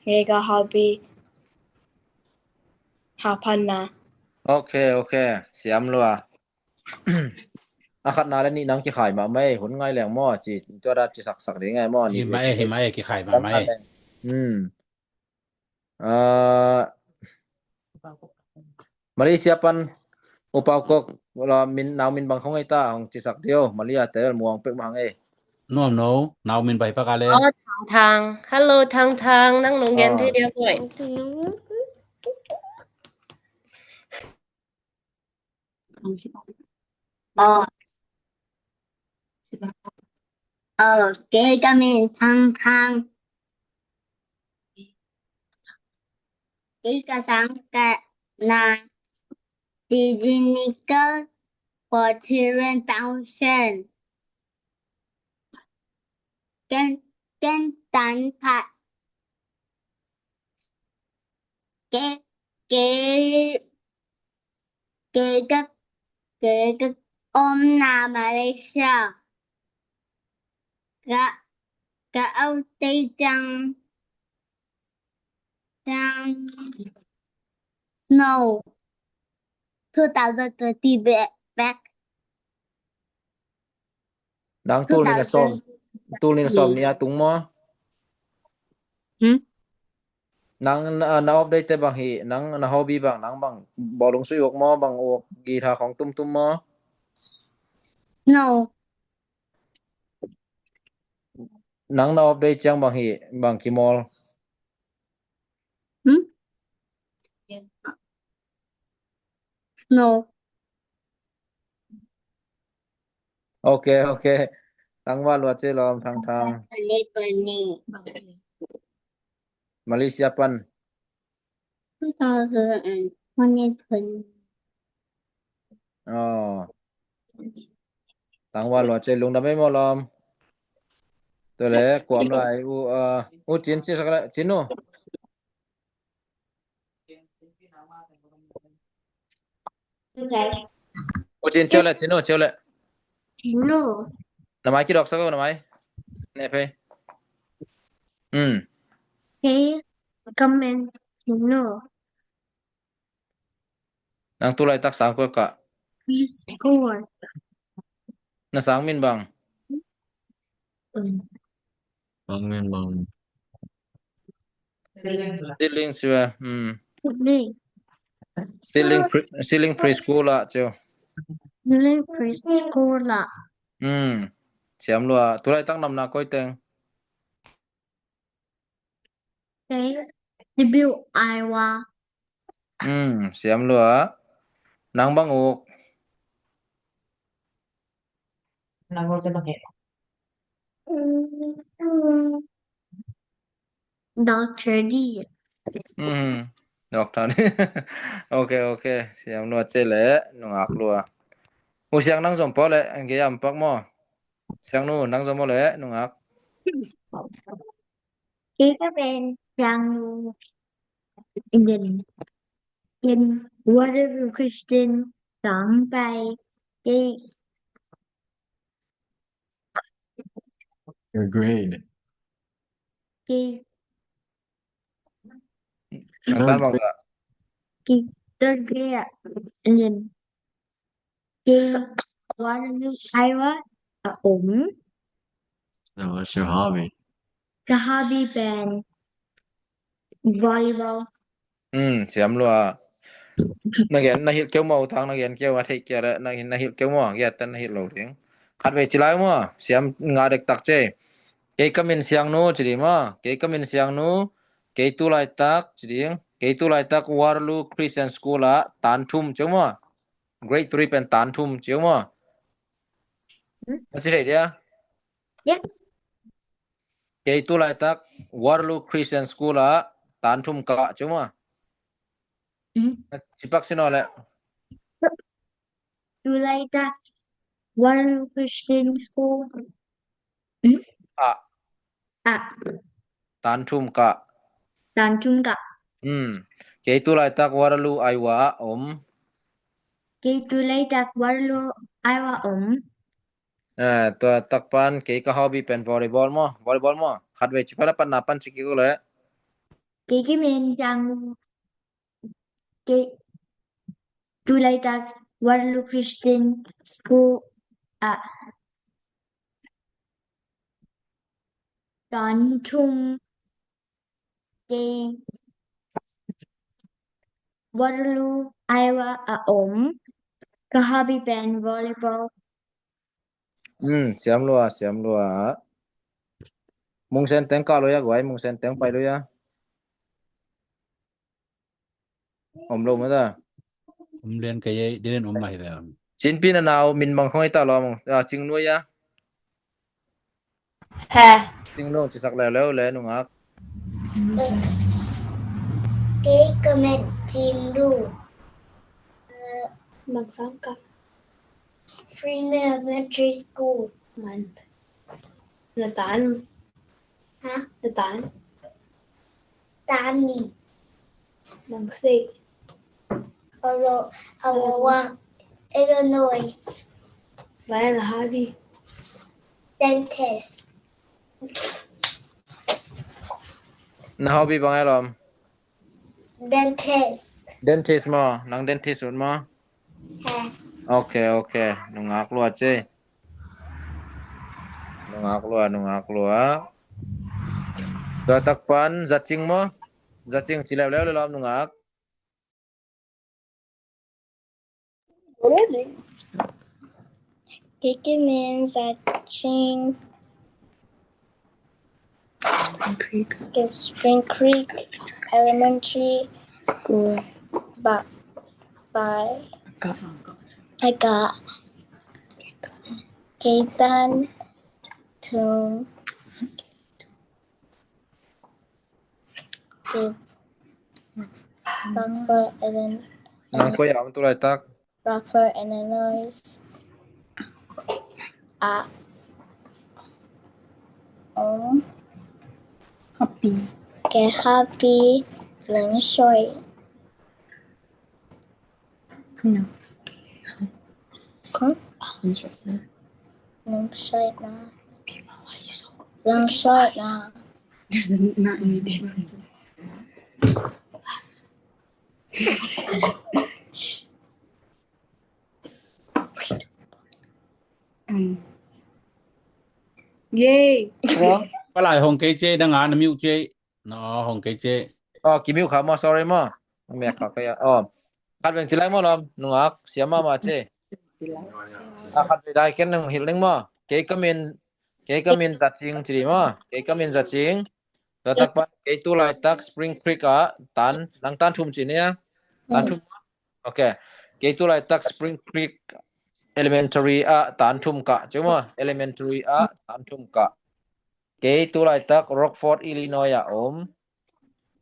gay ga hobby hapan na. โอเคโอเคเสียมลัว อาคัดนาแล้วนี่นังที่ขายมาไม่หุนง่ายแรงหม้อจีตัวราชสักได้ง่ายหม้อนี่ หิมะกี่ไข่มาไหมมาเลเซียปันอุปากกเรามินนาวมินบางของไอ้ตาของจิสักเดียวมาเลเซียแต่มวงเป็กมังน้อมโนนาวมินไปปะกาเลทางฮัลโหลทางนั่งโรงเรียนที่เดียวด้วยเกกะเมนทางเกกะสังกะนาDigital for Children Function เกนตันผัดเกกะอมนามาเลเซียกะเอาเตจังSnow 2030 back ดังตูลินซอมเนี่ยตุงมอนังนาออฟได้แต่บางฮีนังนาฮอบบี้บางนังบางบ่ลงสุยอกมอบางอกกีตาร์ของตุ้มมอ No นังนาออฟได้จังบางฮีบางกิมอลNo โอเคตั้งว่าลวดเจลอมทางมาเลเซียปันตั้งว่าลวดเจลงดำไม่มอลอมตัวแลกวมลายอูจินสิสักละจินโนอูจินเจอละจินโนนำไมคิดออกสักนำไมเนี่ยไปcomment no นางตุไลตักสังก็กะ score นะสังมินบังมินบัง Stealing ใช่ป่ะStealing preschool ละเจ้า Stealing preschool ละเสียมลัวตุไลตักนำนาก้อยเต็งdebut Iowa เสียมลัวนางบังอกDr. D ดอกทานโอเคเสียมลัวเจแหละนองอักลัวหูเสียงนางสมปอแหละเกยามปักหม้อเสียงนู้นนางสมปอแหละนองอักก็เป็นยังin whatever Christian song by Your grade นางตันบอกละ third grade and then Waterloo Iowa So what's your hobby? The hobby band volleyball เสียมลัวนักเรียนนาฮิตเกี่ยวหม้อทางนักเรียนเกี่ยวว่าเทเกี่ยวแล้วนาฮิตเกี่ยวหม้อแกตันนาฮิตโลเถียงคัดไว้จิลายหม้อเสียมงาเด็กตักเจเกยกะมินเสียงนูจิดิมาเกยกะมินเสียงนูเกยตุไลตักจิดิงเกยตุไลตัก Waterloo Christian School ละตานทุ่มเจ้าหม้อ Grade 3 เป็นตานทุ่มเจ้าหม้อมันสิได้เดีย Yeah เกยตุไลตัก Waterloo Christian School ละตานทุ่มกะเจ้าหม้อสิปักสินอแหละ You like that Waterloo Christian School ตานทุ่มกะ Ke tu lai tak waralu aiwa om Ke tulay tak warlo aywaตัวตักปันเกก็ hobby เป็น volleyball มั้ volleyball มั้ขัดเวจิพะปันนาปันสิกิก็เลย Ke men jang ke tulay tak warlo Christian school ตอนทุ่มเกwarlo aywaก็ hobby เป็น volleyball เสียมลัวมุงเซนแตงกะเลยกวยมุงเซนแตงไปเลยอมลงมาตาผมเรียนกะยเรียนอมใหม่แล้วชินปีนาวมินบังคอยตาลอมจิงนัวยะแฮจิงโนจิสักแล้วแลนุงักเกก็แม่จิงดูมักสังกะ Freeman Elementary School มันนาตานฮะนาตาน ตานนี่ มังสิว่า Illinois ไว้ละฮาบี Dentist นะ hobby บังไอ้ลอม Dentist มานัง dentist สุดมาโอเคนุงักลัวเจ้นุงักลัวตัวตักปันจัดจริงมั้จิแล้วเลยลอมนุงักKiki means that Spring Creek Elementary School but by I got Ketan to Rockford and then นังคุยเอาตัวไรตัก Rockford Illinois happy 冷水 no 冷水呢 There's not any difference. Yay! ปลายของเกเจดังงานมิวเจเนาะของเกเจกิมิวขามา sorry มาแม่ขาก็อย่าคัดเวงสิไลมาลอมนุงักเสียมาเจคัดไปได้แค่นึงเฮ็ดเล็งมาเกก็มินจัดจริงสิมาเกก็มินจัดจริงแล้วตักปันเกตุไลตัก Spring Creek ตันนังตันทุ่มสิเนี่ยตันทุ่มโอเคเกตุไลตัก Spring Creek Elementary ตันทุ่มกะจังมา Elementary ตันทุ่มกะเกตุไลตัก Rockford Illinois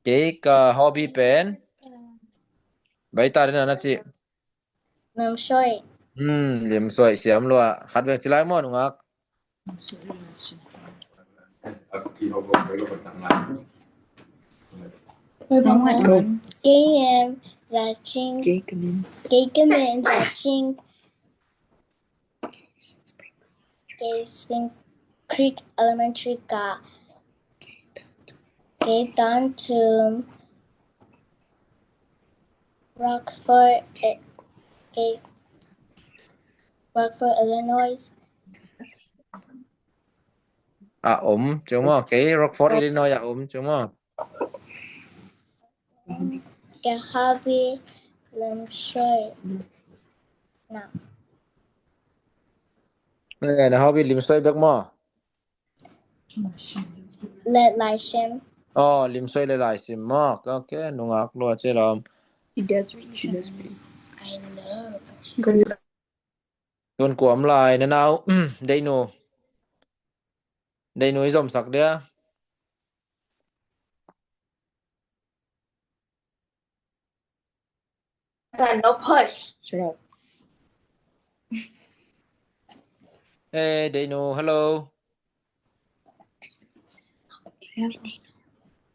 เกก็ hobby เป็นใบตาเนี่ยนะจิน้ำช่วยเหลี่ยมสวยเสียมลัวคัดเวงสิไลมอนุงักGayam Zaching Gay Spring Creek Elementary Gay down to Rockford Illinois จังมาเก Rockford Illinois จังมาHappy ลำช่วยนะนะ hobby ลิมซอยเบกมาหลายชิมลิมซอยหลายซิมมาโอเคนุงักลัวเจลอม She does read. I love ต้นกวมลายนะนาวได้หนูสมศักดิ์เด้อ No push. Shut up. Hey Dino hello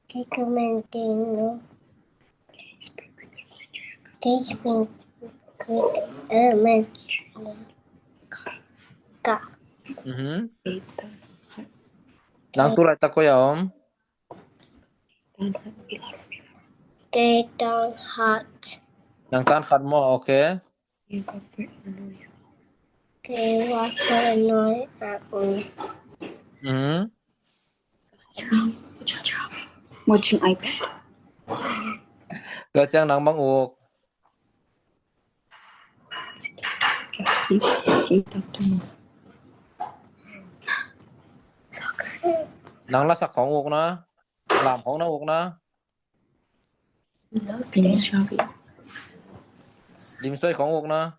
Kikamen Dino Engagement good elementary ka Nang tulay ta ko yaom Gaydang hot Nang tan khat mo okay Water noy akong Watching iPad. Ga chang nang bang uk Nang la sak khong uk na lam khong na uk na Lim soi khong uk na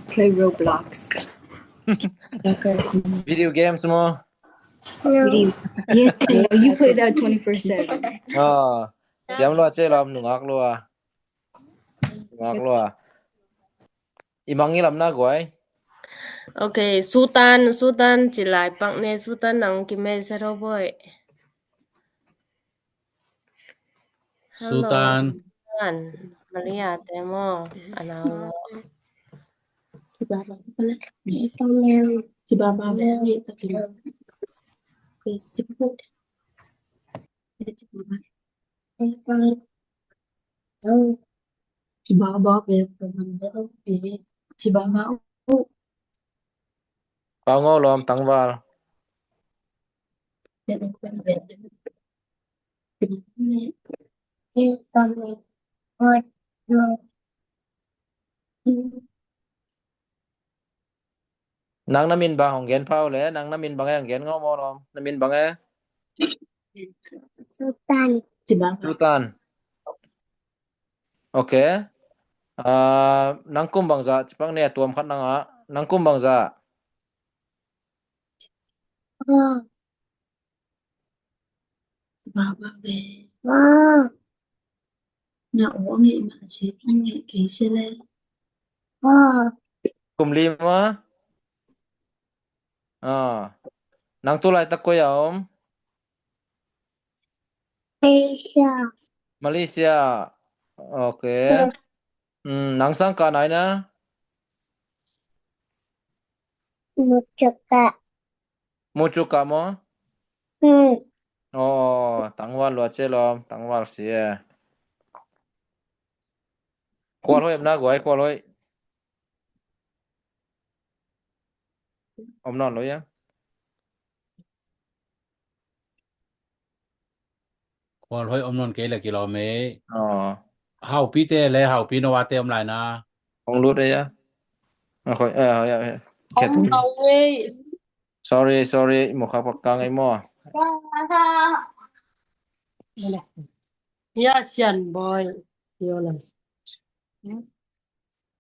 Play Roblox. Video games mo You play that 24/7. Siam lo che lam nungak lo Imangi lam na goi Okay, Sultan chỉ lại bằng nè Sultan nang ki me sa ro boy. Sultan Maria temo anao. Pao ngo lom tangwal Nang namin bang hong gen pao le nang namin bang hong gen ngo mo lom namin bang Sultan Okay nang kum bang za chpang ne tuam khat nang nang kum bang za Kum lima Nang tulay ta ko yaom Malaysia Okay nang sang ka nai na Muchuka mo tangwal lo che lom tangwal sia Kwal hoi na goi kwal hoi Om non lo ya Kwal hoi om non ke le ki lo me Hau pi te le hau pi no wa te om lai na Ong lut ya Khoi Ket Sorry mo kha pak kang ai mo Ya sian boy yo la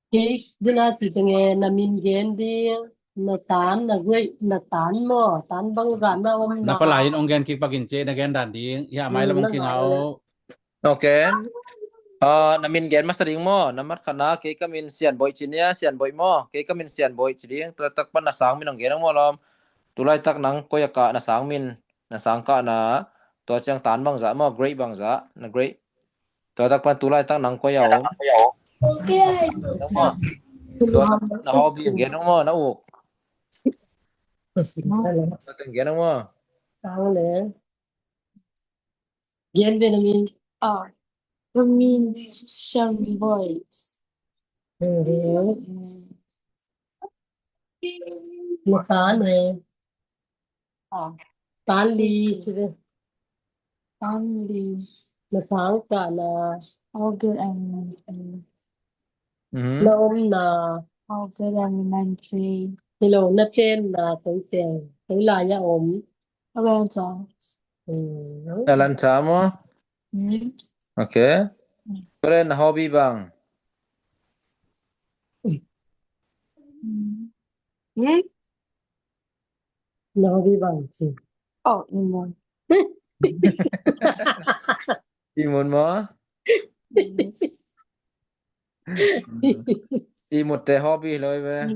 Ke dina chi tenge na min gen di na tan na gwe na tan mo tan bang ran na om na palain ong gen ki pakin che na gen dan ding ya mai la mong ki ngao Okay namin gen mas tading mo namat khana ke kamin sian boy chinia sian boy mo ke kamin sian boy chiding to tak pan na sang min ong gen mo lom tulai tak nang ko ya ka na sang min na sang ka na to chang tan bang za mo great bang za na great to tak pan tulai tak nang ko ya Okay to na hobby gen mo na uk gen mo Tao le Gen Vietnamese The mean Shan boys. Một tán này tán ly chứ một tháng cả là August nó ôm là August elementary. Hello nó tên là tới tiền tới là nhà ôm Atlanta. Atlanta mo Okay Keren na hobby bang nó đi bằng gì Imun. Imun mo Imut te hobby loi be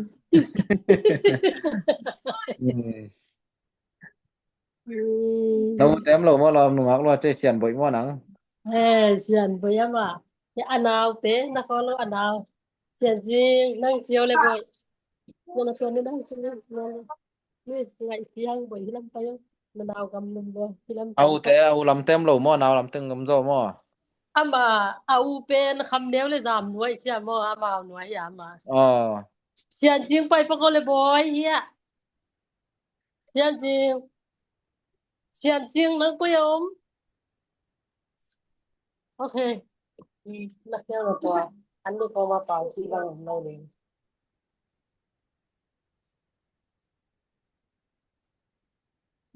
Đâu tem lo mo lom nungak lo che sian boi mo nang sian boyama ya anau pe na ko lo anau sian jing nang chiu le boy no so ni nang chiu no ni ngai siang boy lam pa yo nau kam num bo lam เอาแต่เอาลำเต็มโลมอนาวลำตึงกำโซมอ ama au pen kham neu le jam nuai chia mo ama nuai ya ma อ๋อ sian jing pai pa ko le boy ya sian jing nang po yom okay nak ya lo to an ni ko ma pau chi bang no le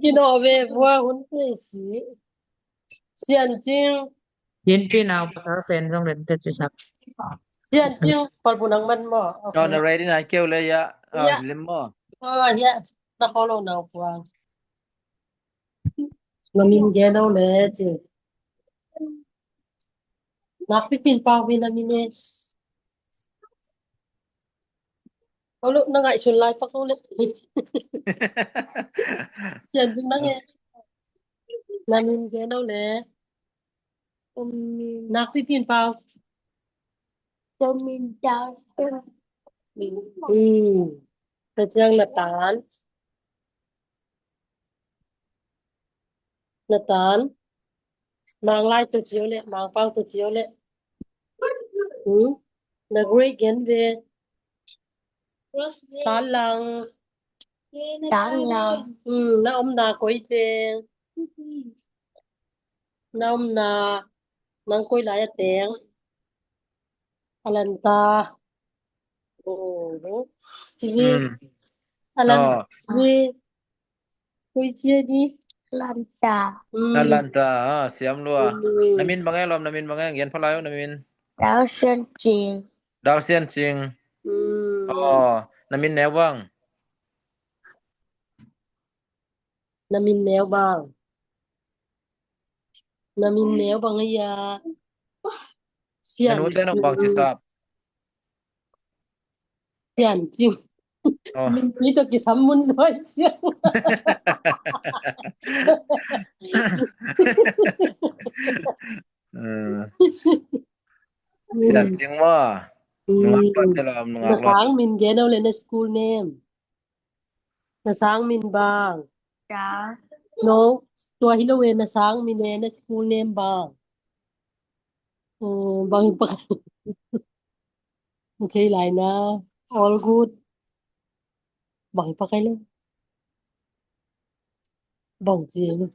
you know we wa hun pe si sian jing ยินพี่นาวภาษาเซนต้องเรียนเตจิชัก sian jing pal punang man mo นอนอะไรนี่นะเกี่ยวเลยอะลิมมอ ya na ko lo na kwa namin ge no le ji nak pipin pa vitamin Olo na nga isulay pa ko ulit. Siyan din na nga. Namin ganaw le. Nakpipin pa. Namin daw. Kadyang natan. Mang lai tu chiyo le. Mang pang tu chiyo le. Nag-great gen be. Talang. Na na koy te. Na nang koy laya teng. Alanta. Sige. Alanta. Koy chiyo di. Alanta. Alanta. Siam lua. Namin bangay lom. Namin bangay. Yan pala yun namin. Dao siyan jing. Dao siyan jing. Namin newang. Namin newang. Namin newang iya. Siyan. Nanutin ang bang chisap. Siyan jing. Dito kisamun soy siya. Siyan jing mo. Nasang min ganaw le na school name. Nasang min bang. No, tua hilawe nasang min na school name bang. Bang pa. Okay lai na. All good. Bang pa kay lang. Bang jing.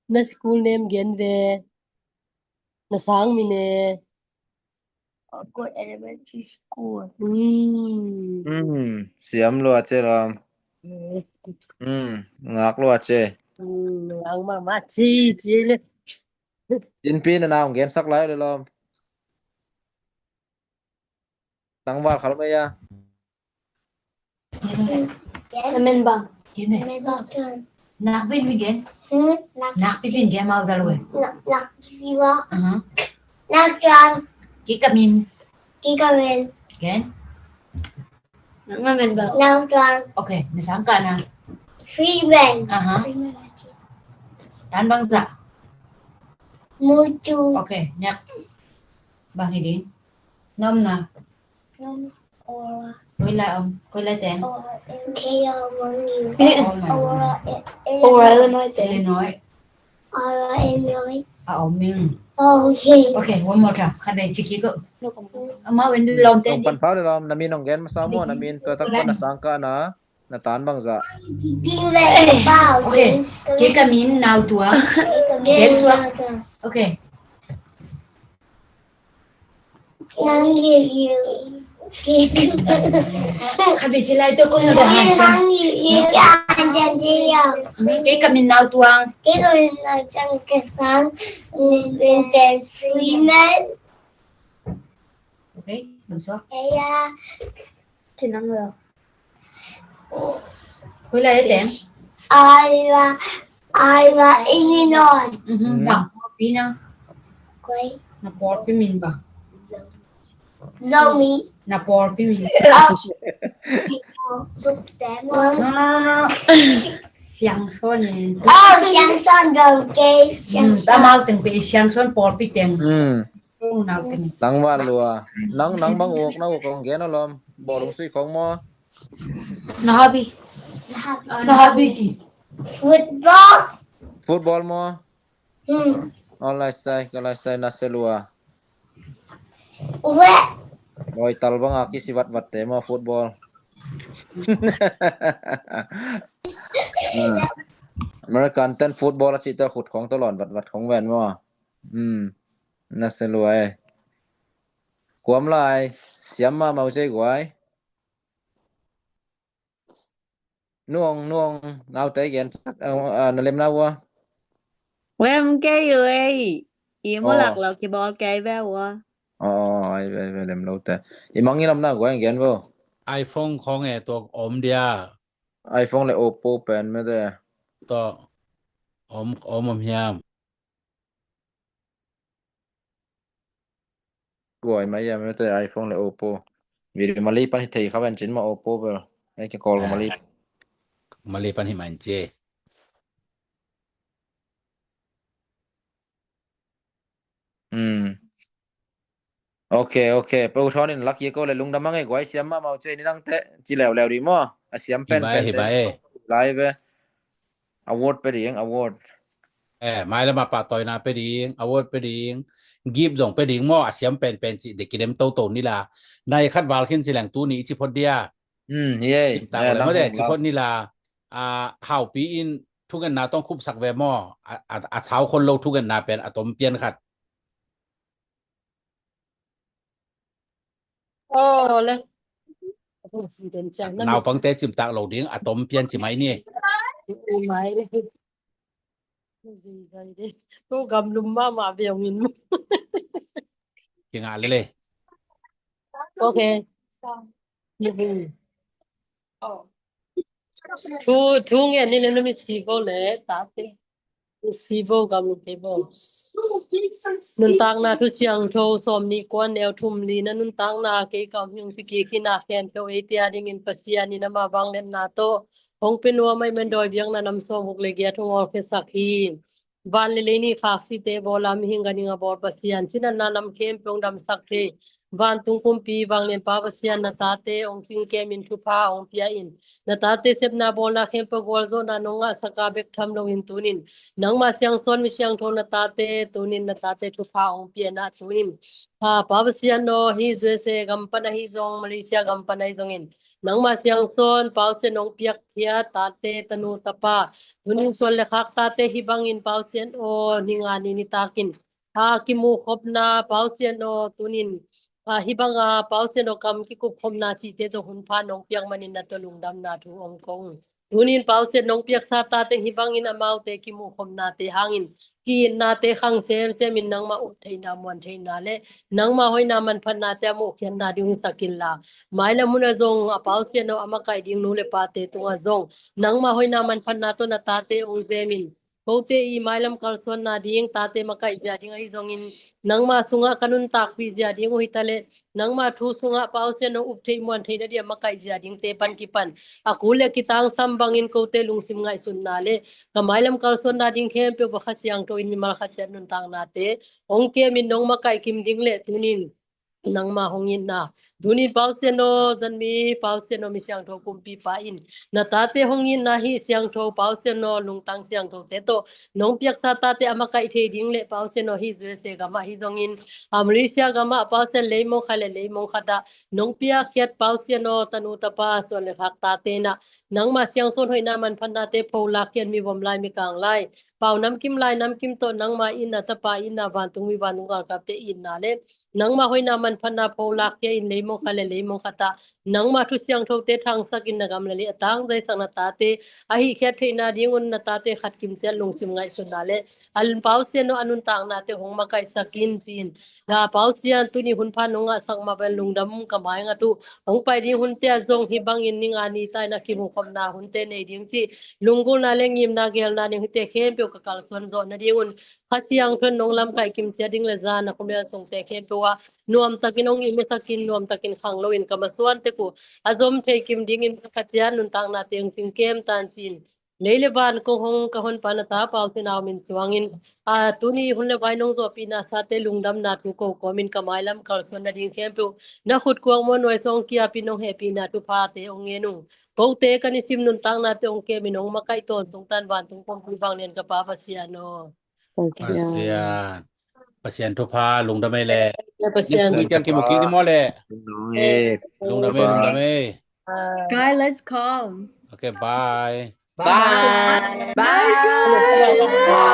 Na school name genwe. Nasang min Good elementary school. Siam lo ache ram. Ngak lo ache. Ang mama chi le. Jin pi na naong gen sak lai le lom. Tang wal khal ba ya. Namin bang. Nak bin bigen. Nak pipin gen mau zalwe. Nak viva. Nak jan. Kikamin. Gen. Namin bang. Nak jan. Okay, nasangka na. Freeman. Tan bangsa. Mutu. Okay, next. Bang Hiding. Nom na. Ora. Koy lai ten. Kaya moni. Ora Illinois. Illinois. Ora Illinois. Ming. Okay. Okay, one more time. Kan dai chiki go. Ma wen lom ten. Pan pa le lom namin ong gen masamo namin to tak pa nasangka na natan bangsa. Okay. Kikamin now tua. Guess what? Okay. Nang you. Khabi chilai to ko na han chan. Chan dia. Kikamin now tuang. Kikamin now chan kesang Linton Freeman. Okay, bangsa. Kaya tinang lo. Koy lai ten. Iowa Illinois. Bang pinang. Koy Na port pimin ba. Zomi. Na port pimin. Suk dem. Siang son en. Oh, siang son dong ke siang. Ta mau teng pe siang son pol pi teng. Nau teng. นังว่าลัวนังบางอกนะอกของแกนะลอมบ่ลงซุยของมอ Na hobby. Na hobby ji. Football. ฟุตบอลมอออนไลน์ไซก็ไลน์ไซนะเซลัว We. บ่อยตัลบังอากิสิวัดแต่มอฟุตบอลอเมริกันเต้นฟุตบอลสิตะขุดของตลอดวัดของแว่นมอน่าเซลัวความลายเสียมมาเมาใจกวยน่วงนาวเตะเย็นนั่นเล่มนาวะ Em cái người im lạc là cái ball cái bé wa อ๋อไอ้เล่มนาวเตะอีมังงี้ลำหน้ากวยเย็นบ่ iPhone ของตัวอมเดีย iPhone เลย Oppo เป็นไม่ได้ตัวอมเฮียมกวยไม่ยังไม่ได้ iPhone เลย Oppo วิริมาลีปันหิตเขาเป็นจินมา Oppo ไปไอ้แกกอลกับมาลีปันหิมันเจโอเคไปอุทธรณ์นี่ลักเยก็เลยลุงดำมังไอ้กวยเสียมมาเมาเจนี่ตั้งแต่จิแล้วดีมั้ยเสียมเป็นไลฟ์อวอร์ดไปดิอวอร์ดไม่แล้วมาปะต่อยนาไปดิอวอร์ดไปดิกีบส่งไปดิมั้เสียมเป็นจิเด็กกินโตนี่ล่ะในคัดวาลขึ้นสิแหล่งตู้นี้จิพดเดียเย้ตามแล้วได้จิพดนี่ล่ะเฮาปีอินทุกันนาต้องคุบสักแวมเช้าคนโลกทุกันนาเป็นอะตอมเปลี่ยนคัดเลยนาวปังเตจิมตากเหล่าดิ้งอะตอมเปลี่ยนจิไหมนี่ไม่เลยสิใจดิตู้กำลุมมาเบียวงินเก่งเลย โอเคทูเงี้ยนี่เลยไม่ซีโบเลยตาเตซีโบกำลุมเตโบนุนตังนาทุเสียงโทสมนี่กวนแนวทุ่มลีนะนุนตังนาเกกำยงสิกีขินาแคนเปเอเตียดิงินปัสยานี่นะมาบังเล่นนาโตองเป็นว่าไม่มันดอยเบียงนะนำส่งบุกเลเกียทุงออเคสักฮีวันเลนี่ฝากสิเตบอลามิหิงกันิงาบอปัสยานสินันนานำเข้มปงดำสักเทวันตุงคุมปีวังเล่นปาปัสยานนาตาเตองจิงเกมินทุพาองเปียอินนาตาเตเซบนาบอลนาเข้มปกวลโซนานงะสกาเบกทำลงอินตุนินนังมาเสียงซอนมิเสียงโทนาตาเตตุนินนาตาเตทุพาองเปียนาตุนินปาปัสยานโนฮิเซเซกัมปนาฮิซงมาเลเซียกัมปนาฮิซงอินนังมาเสียงซอนปาวเซนองเปียกเทียตาเตตนูตปาตุนินส่วนเลขักตาเตฮิบังอินปาวเซนโอนิงานินิตากินกิมูขบนาปาวเซนโอตุนินhibanga pausen okam ki kup khomna chi te to hun pha nong piang manin na to lungdam na thu ong kong tunin pausen nong piak sa ta te hibangin amau te ki mu khomna te hangin ki na te khang sem min nang ma ut theina mon theina le nang ma hoina man phan na te mu khian na ding sakin la maila muna zong a pausen no amakai ding nu le pa te tunga zong nang ma hoina man phan na to na ta te ong zemin kote I mailam kalson na ding tate makai ja ding ai zongin nangma sunga kanun tak pi ja ding hitale nangma thu sunga pause no upthei mon theina dia makai ja ding te pan ki pan akule kitang sambangin kote lungsim ngai sunna le kamailam kalson na ding khem pe bakha siang to in mi mal kha chen nun tang na te ongke min nong makai kim ding le tunin nangma hongin na duni pause no janmi pause no mi siang tho kumpi pa in na tate hongin na hi siang tho pause no lungtang siang tho te to nong piak sa tate amakai the ding le pause no hi zwe se gama hi zongin amrisia gama pause leimo khale leimo khata nong piak khiat pause no tanu tapa so le khak tate na nangma siang son hoina man phanna te phola kian mi bom lai mi kang lai pau nam kim lai nam kim to nangma in na tapa in na ban tung mi ban tung ka te in na le nangma hoina man phanna phola ke in leimo khale leimo khata nangma thu siang tho te thang sakin na gam le atang jai sang na ta te a hi khe theina dingun na ta te khat kim sel lung sim ngai sunale alun pause no anun tang na te hongma kai sakin chin na pausian tu ni hun phan nonga sakma ben lungdam kamai nga tu hong pai di hun te zong hi bang in ninga ni tai na ki mu khom na hun te nei ding chi lungul na lengim na gel na ni te khem pe ka kal son zo na dingun khatiang thon nonglam kai kim che ding le za na khumya song te khem pe wa nuam takin ong i mesakin nuam takin khanglo in kamaswan te ku azom the kim ding in khachian nun tang na teng ching kem tan chin Leileban ko hong kahon panata pau tinaw min suangin tuni hun le vai nong zo pina sa te lungdam na tu ko min kamailam kalson na ding kempu na khut kuang mo noi song kia pinong happy na tu pha te ong ngenu ko te kanisim nun tang na te ong ke minong makai ton tung tan ban tung pong bang nen ka pa pasiano pasien tu pha lungdam le pasian ni jang ki mo ki ni mo le lungdam Guys, let's call. okay bye Bye. Bye.